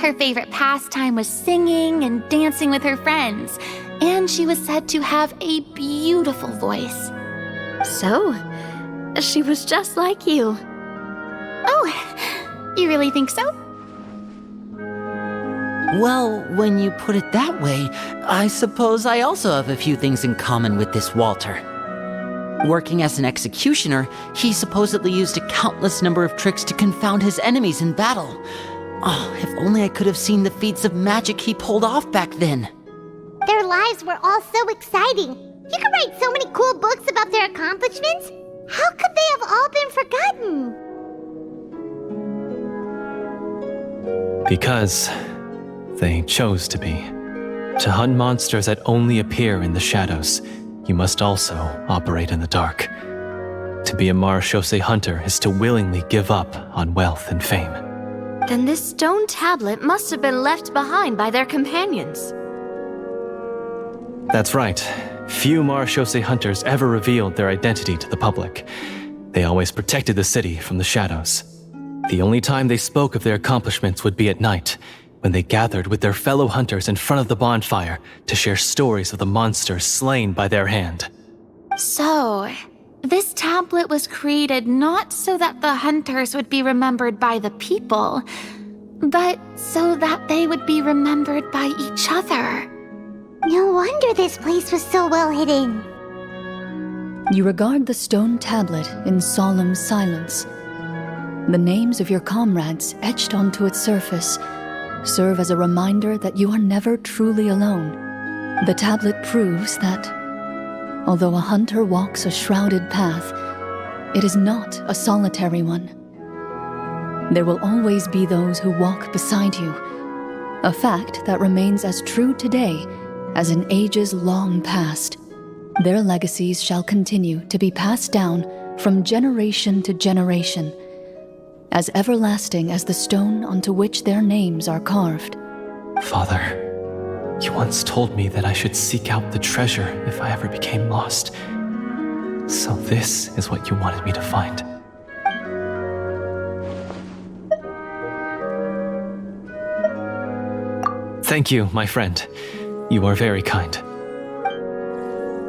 Her favorite pastime was singing and dancing with her friends, and she was said to have a beautiful voice. So, she was just like you. Oh, you really think so? Well, when you put it that way, I suppose I also have a few things in common with this Walter. Working as an executioner, he supposedly used a countless number of tricks to confound his enemies in battle. Oh, if only I could have seen the feats of magic he pulled off back then. Their lives were all so exciting. You could write so many cool books about their accomplishments. How could they have all been forgotten? Because they chose to be. To hunt monsters that only appear in the shadows, you must also operate in the dark. To be a Marashose hunter is to willingly give up on wealth and fame. Then this stone tablet must have been left behind by their companions. That's right. Few Marechaussee hunters ever revealed their identity to the public. They always protected the city from the shadows. The only time they spoke of their accomplishments would be at night, when they gathered with their fellow hunters in front of the bonfire to share stories of the monsters slain by their hand. So, this tablet was created not so that the hunters would be remembered by the people, but so that they would be remembered by each other. No wonder this place was so well hidden. You regard the stone tablet in solemn silence. The names of your comrades etched onto its surface serve as a reminder that you are never truly alone. The tablet proves that, although a hunter walks a shrouded path, it is not a solitary one. There will always be those who walk beside you, a fact that remains as true today as in ages long past. Their legacies shall continue to be passed down from generation to generation, as everlasting as the stone onto which their names are carved. Father, you once told me that I should seek out the treasure if I ever became lost. So this is what you wanted me to find. Thank you, my friend. You are very kind.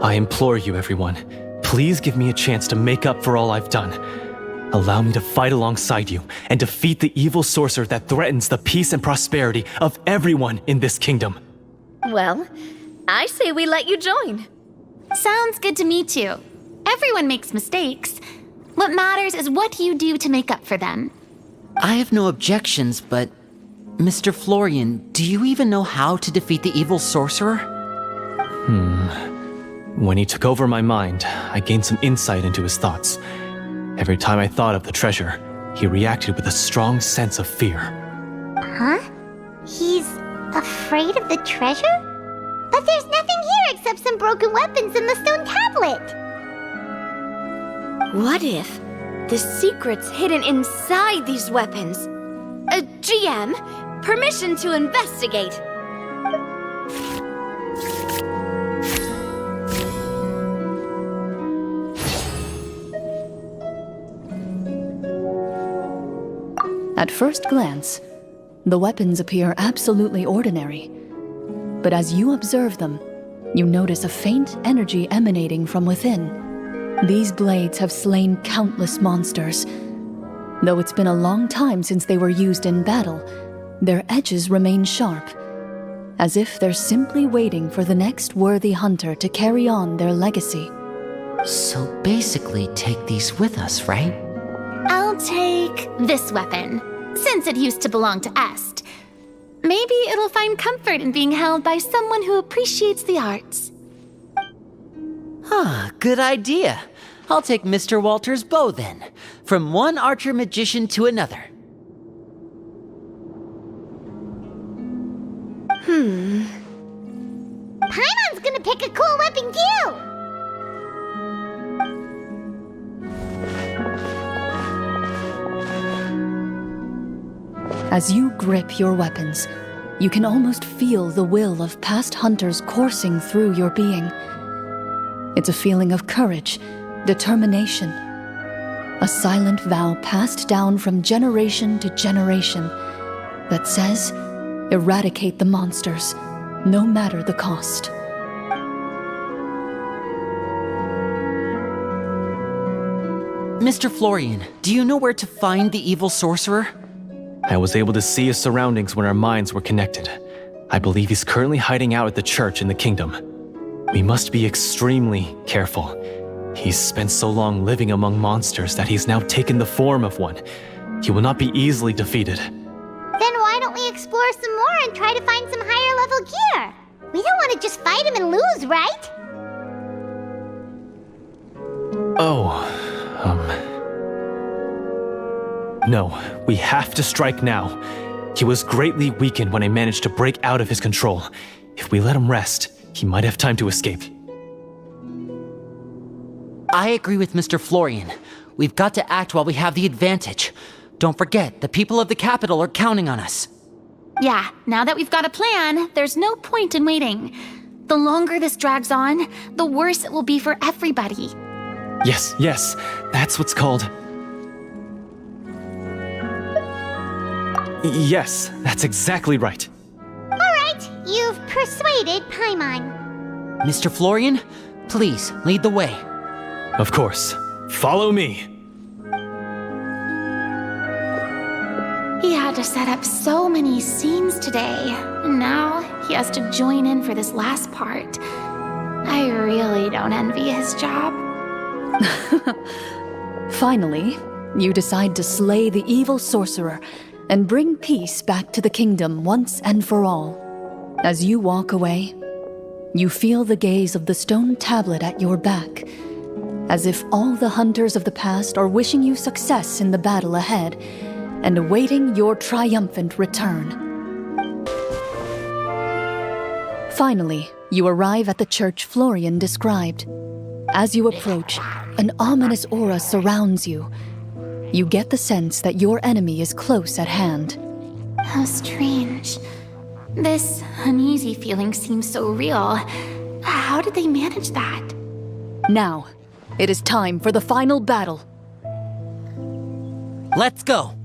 I implore you, everyone, please give me a chance to make up for all I've done. Allow me to fight alongside you and defeat the evil sorcerer that threatens the peace and prosperity of everyone in this kingdom. Well, I say we let you join. Sounds good to me too. Everyone makes mistakes. What matters is what you do to make up for them. I have no objections, but Mr. Florian, do you even know how to defeat the evil sorcerer? When he took over my mind, I gained some insight into his thoughts. Every time I thought of the treasure, he reacted with a strong sense of fear. Huh? He's afraid of the treasure? But there's nothing here except some broken weapons and the stone tablet. What if the secret's hidden inside these weapons? GM, permission to investigate. At first glance, the weapons appear absolutely ordinary. But as you observe them, you notice a faint energy emanating from within. These blades have slain countless monsters. Though it's been a long time since they were used in battle, their edges remain sharp, as if they're simply waiting for the next worthy hunter to carry on their legacy. So basically take these with us, right? I'll take this weapon, since it used to belong to Est. Maybe it'll find comfort in being held by someone who appreciates the arts. Good idea. I'll take Mr. Walter's bow then, from one archer-magician to another. Paimon's gonna pick a cool weapon too! As you grip your weapons, you can almost feel the will of past hunters coursing through your being. It's a feeling of courage, determination, a silent vow passed down from generation to generation that says, eradicate the monsters, no matter the cost. Mr. Florian, do you know where to find the evil sorcerer? I was able to see his surroundings when our minds were connected. I believe he's currently hiding out at the church in the kingdom. We must be extremely careful. He's spent so long living among monsters that he's now taken the form of one. He will not be easily defeated. Then why don't we explore some more and try to find some higher level gear? We don't want to just fight him and lose, right? No, we have to strike now. He was greatly weakened when I managed to break out of his control. If we let him rest, he might have time to escape. I agree with Mr. Florian. We've got to act while we have the advantage. Don't forget, the people of the capital are counting on us. Yeah, now that we've got a plan, there's no point in waiting. The longer this drags on, the worse it will be for everybody. Yes, that's what's called... Yes, that's exactly right. Alright, you've persuaded Paimon. Mr. Florian, please lead the way. Of course. Follow me. He had to set up so many scenes today, and now he has to join in for this last part. I really don't envy his job. Finally, you decide to slay the evil sorcerer and bring peace back to the kingdom once and for all. As you walk away, you feel the gaze of the stone tablet at your back, as if all the hunters of the past are wishing you success in the battle ahead and awaiting your triumphant return. Finally, you arrive at the church Florian described. As you approach, an ominous aura surrounds you. You get the sense that your enemy is close at hand. How strange. This uneasy feeling seems so real. How did they manage that? Now, it is time for the final battle. Let's go!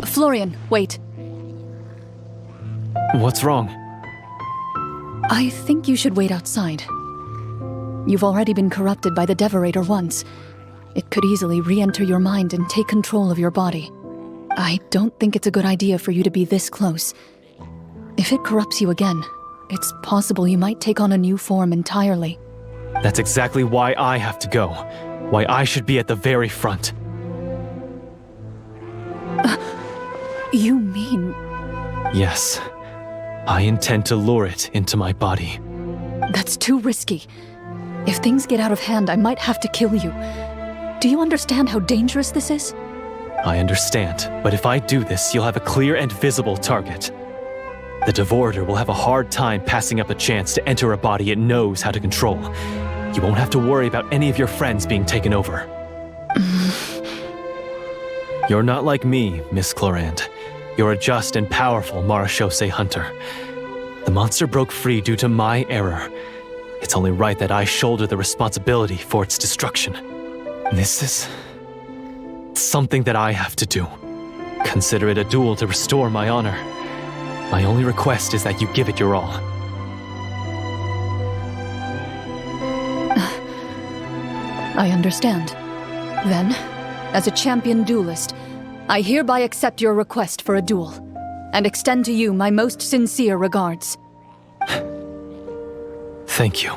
Florian, wait. What's wrong? I think you should wait outside. You've already been corrupted by the Devorator once. It could easily re-enter your mind and take control of your body. I don't think it's a good idea for you to be this close. If it corrupts you again, it's possible you might take on a new form entirely. That's exactly why I have to go. Why I should be at the very front. You mean... Yes. I intend to lure it into my body. That's too risky. If things get out of hand, I might have to kill you. Do you understand how dangerous this is? I understand, but if I do this, you'll have a clear and visible target. The Devorator will have a hard time passing up a chance to enter a body it knows how to control. You won't have to worry about any of your friends being taken over. You're not like me, Miss Clorinde. You're a just and powerful Marechaussee hunter. The monster broke free due to my error. It's only right that I shoulder the responsibility for its destruction. This is... something that I have to do. Consider it a duel to restore my honor. My only request is that you give it your all. I understand. Then, as a champion duelist, I hereby accept your request for a duel, and extend to you my most sincere regards. Thank you.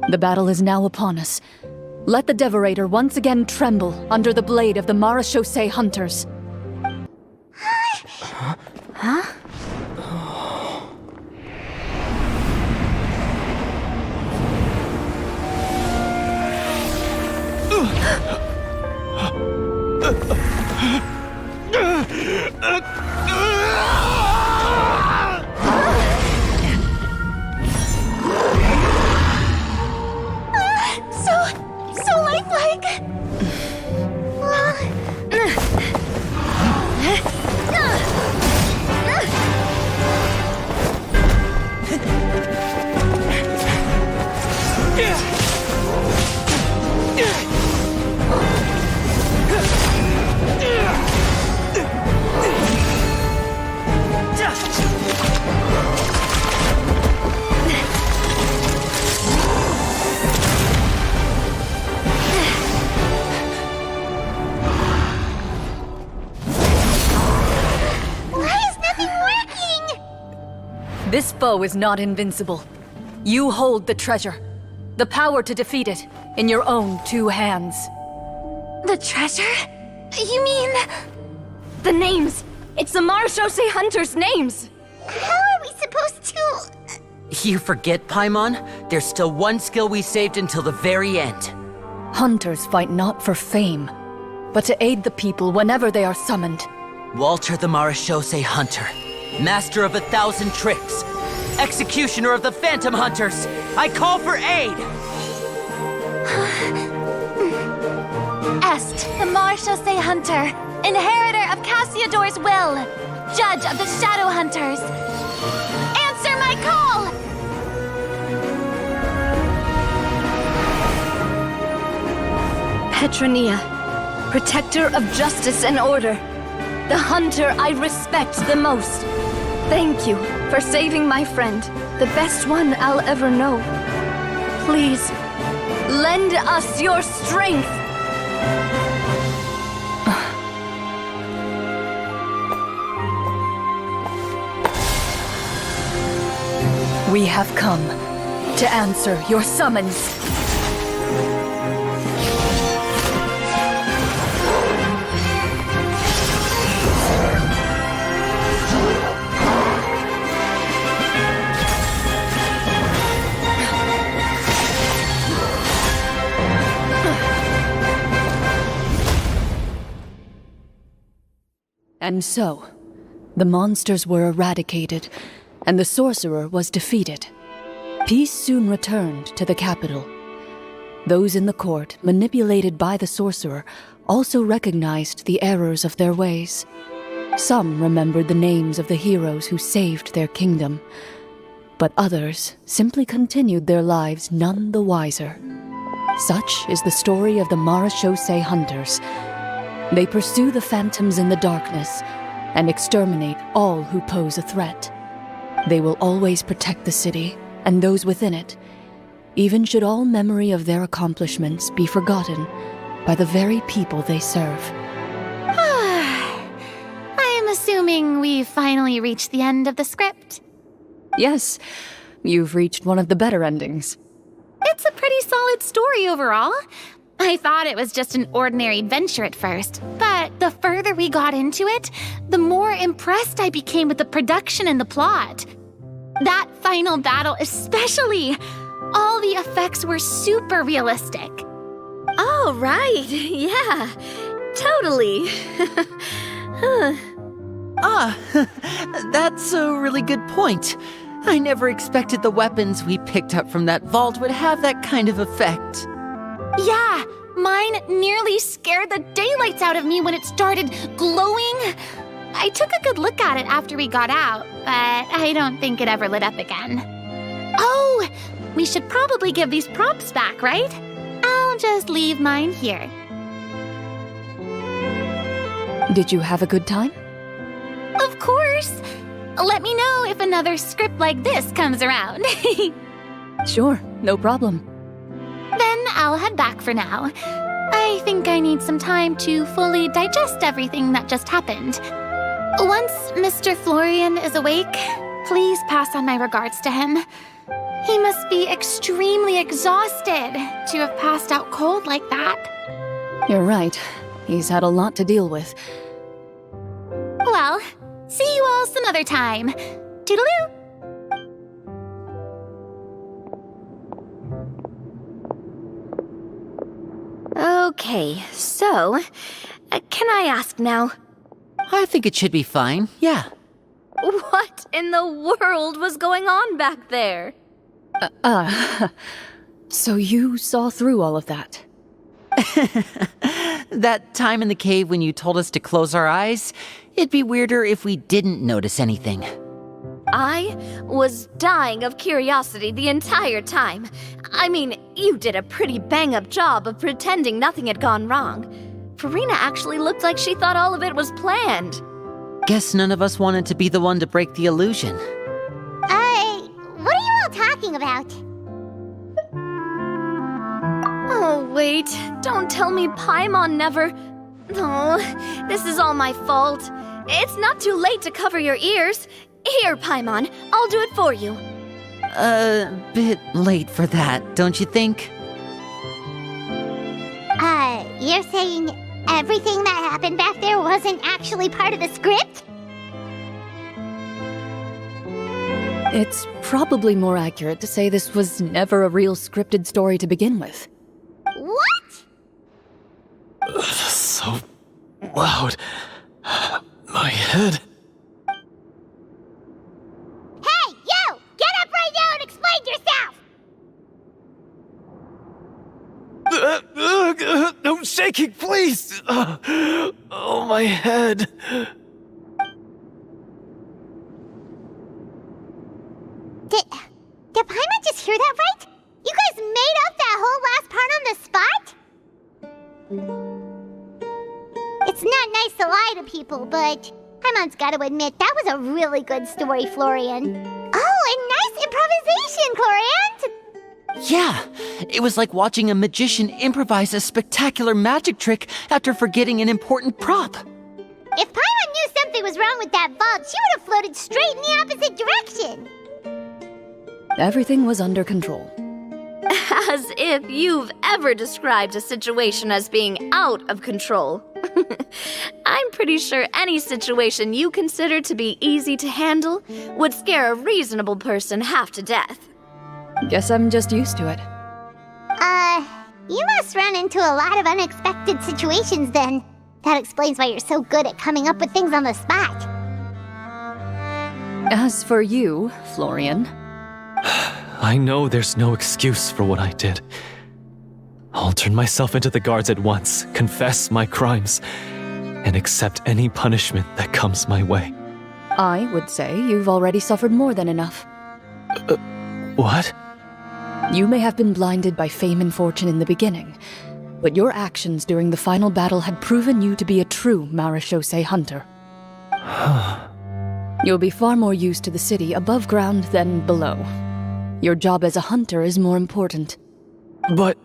The battle is now upon us. Let the Devorator once again tremble under the blade of the Marechaussee hunters. Huh? So lifelike. This foe is not invincible. You hold the treasure, the power to defeat it, in your own two hands. The treasure? You mean... the names. It's the Marechaussee hunters' names. How are we supposed to... You forget, Paimon? There's still one skill we saved until the very end. Hunters fight not for fame, but to aid the people whenever they are summoned. Walter the Marechaussee Hunter, master of 1,000 tricks, Executioner of the Phantom Hunters, I call for aid! Est, the Marchose Hunter, inheritor of Cassiodor's will, judge of the Shadow Hunters. Answer my call! Petronia, protector of justice and order, the hunter I respect the most. Thank you for saving my friend, the best one I'll ever know. Please, lend us your strength. We have come to answer your summons. And so, the monsters were eradicated, and the sorcerer was defeated. Peace soon returned to the capital. Those in the court, manipulated by the sorcerer, also recognized the errors of their ways. Some remembered the names of the heroes who saved their kingdom, but others simply continued their lives none the wiser. Such is the story of the Marachose Hunters. They pursue the phantoms in the darkness and exterminate all who pose a threat. They will always protect the city and those within it, even should all memory of their accomplishments be forgotten by the very people they serve. I'm assuming we've finally reached the end of the script. Yes, you've reached one of the better endings. It's a pretty solid story overall. I thought it was just an ordinary adventure at first, but the further we got into it, the more impressed I became with the production and the plot. That final battle especially. All the effects were super realistic. Oh, right. Yeah, totally. That's a really good point. I never expected the weapons we picked up from that vault would have that kind of effect. Yeah, mine nearly scared the daylights out of me when it started glowing. I took a good look at it after we got out, but I don't think it ever lit up again. Oh, we should probably give these props back, right? I'll just leave mine here. Did you have a good time? Of course. Let me know if another script like this comes around. Sure, no problem. Then I'll head back for now. I think I need some time to fully digest everything that just happened. Once Mr. Florian is awake, please pass on my regards to him. He must be extremely exhausted to have passed out cold like that. You're right. He's had a lot to deal with. Well, see you all some other time. Toodaloo! Okay, so, can I ask now, I think it should be fine, yeah. what in the world was going on back there? So you saw through all of that? That time in the cave when you told us to close our eyes, it'd be weirder if we didn't notice anything. I was dying of curiosity the entire time. I mean, you did a pretty bang-up job of pretending nothing had gone wrong. Farina actually looked like she thought all of it was planned. Guess none of us wanted to be the one to break the illusion. What are you all talking about? Oh, wait. Don't tell me Paimon never... Oh, this is all my fault. It's not too late to cover your ears. Here, Paimon, I'll do it for you. Bit late for that, don't you think? You're saying everything that happened back there wasn't actually part of the script? It's probably more accurate to say this was never a real scripted story to begin with. What? So loud. My head. Hey, you! Get No shaking, please! Oh, my head. Did Paimon just hear that right? You guys made up that whole last part on the spot? It's not nice to lie to people, but Paimon's got to admit that was a really good story, Florian. Oh, and nice improvisation, Clorinde! Yeah, it was like watching a magician improvise a spectacular magic trick after forgetting an important prop. If Paimon knew something was wrong with that vault, she would have floated straight in the opposite direction. Everything was under control. As if you've ever described a situation as being out of control. I'm pretty sure any situation you consider to be easy to handle would scare a reasonable person half to death. Guess I'm just used to it. You must run into a lot of unexpected situations then. That explains why you're so good at coming up with things on the spot. As for you, Florian... I know there's no excuse for what I did. I'll turn myself into the guards at once, confess my crimes, and accept any punishment that comes my way. I would say you've already suffered more than enough. What? You may have been blinded by fame and fortune in the beginning, but your actions during the final battle had proven you to be a true Marechaussee hunter. You'll be far more used to the city above ground than below. Your job as a hunter is more important. But...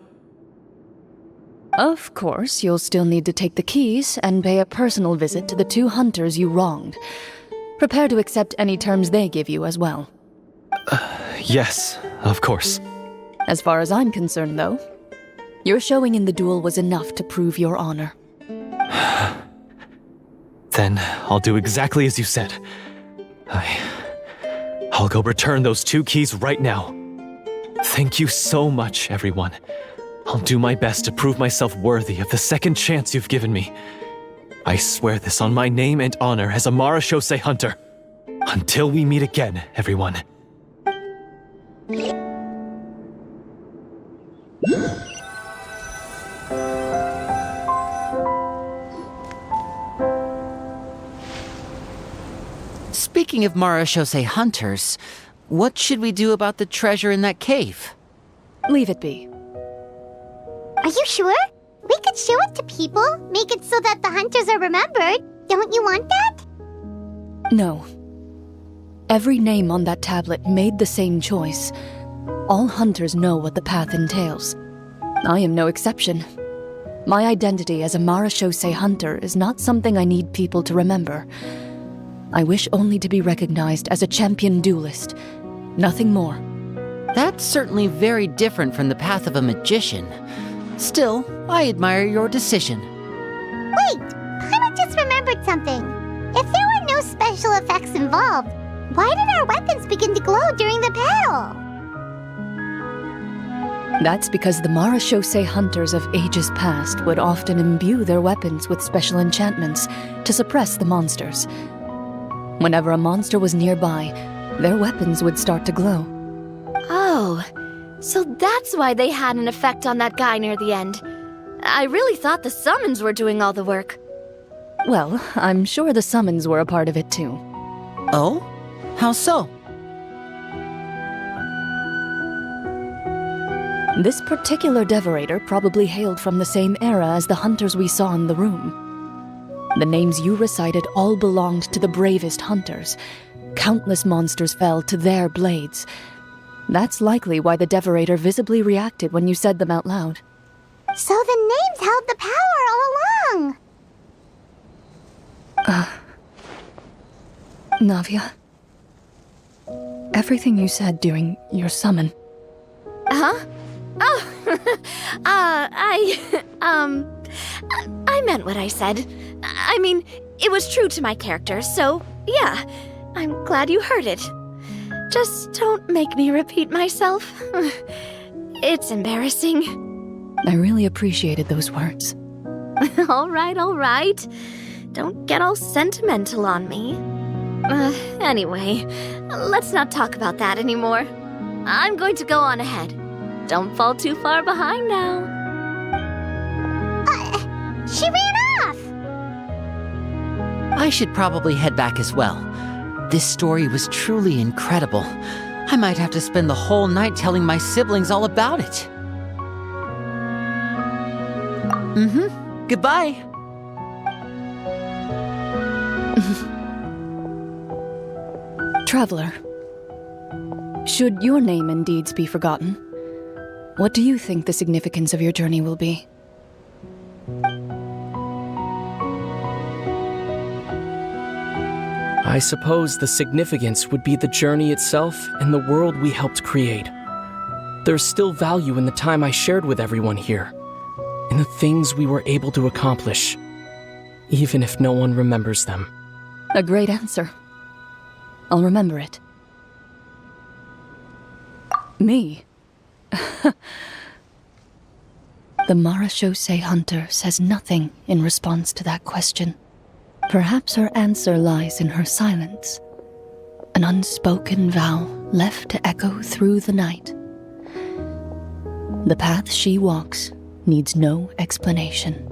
Of course, you'll still need to take the keys and pay a personal visit to the 2 hunters you wronged. Prepare to accept any terms they give you as well. Yes, of course. As far as I'm concerned, though, your showing in the duel was enough to prove your honor. Then I'll do exactly as you said. I'll go return those 2 keys right now. Thank you so much, everyone. I'll do my best to prove myself worthy of the second chance you've given me. I swear this on my name and honor as a Marechaussee hunter. Until we meet again, everyone. Speaking of Marechaussee hunters, what should we do about the treasure in that cave? Leave it be. Are you sure? We could show it to people, make it so that the hunters are remembered. Don't you want that? No. Every name on that tablet made the same choice. All hunters know what the path entails. I am no exception. My identity as a Marechaussee hunter is not something I need people to remember. I wish only to be recognized as a champion duelist. Nothing more. That's certainly very different from the path of a magician. Still, I admire your decision. Wait! Paimon just remembered something. If there were no special effects involved, why did our weapons begin to glow during the battle? That's because the Marechaussee hunters of ages past would often imbue their weapons with special enchantments to suppress the monsters. Whenever a monster was nearby, their weapons would start to glow. Oh, so that's why they had an effect on that guy near the end. I really thought the summons were doing all the work. Well, I'm sure the summons were a part of it too. Oh? How so? This particular devorator probably hailed from the same era as the hunters we saw in the room. The names you recited all belonged to the bravest hunters. Countless monsters fell to their blades. That's likely why the devorator visibly reacted when you said them out loud. So the names held the power all along! Navia. Everything you said during your summon. Huh? Oh, I meant what I said. I mean, it was true to my character, so yeah, I'm glad you heard it. Just don't make me repeat myself. It's embarrassing. I really appreciated those words. All right. Don't get all sentimental on me. Anyway, let's not talk about that anymore. I'm going to go on ahead. Don't fall too far behind now. She ran off! I should probably head back as well. This story was truly incredible. I might have to spend the whole night telling my siblings all about it. Goodbye. Traveler, should your name and deeds be forgotten, what do you think the significance of your journey will be? I suppose the significance would be the journey itself and the world we helped create. There's still value in the time I shared with everyone here, in the things we were able to accomplish, even if no one remembers them. A great answer. I'll remember it. Me? The Marachose hunter says nothing in response to that question. Perhaps her answer lies in her silence, an unspoken vow left to echo through the night. The path she walks needs no explanation.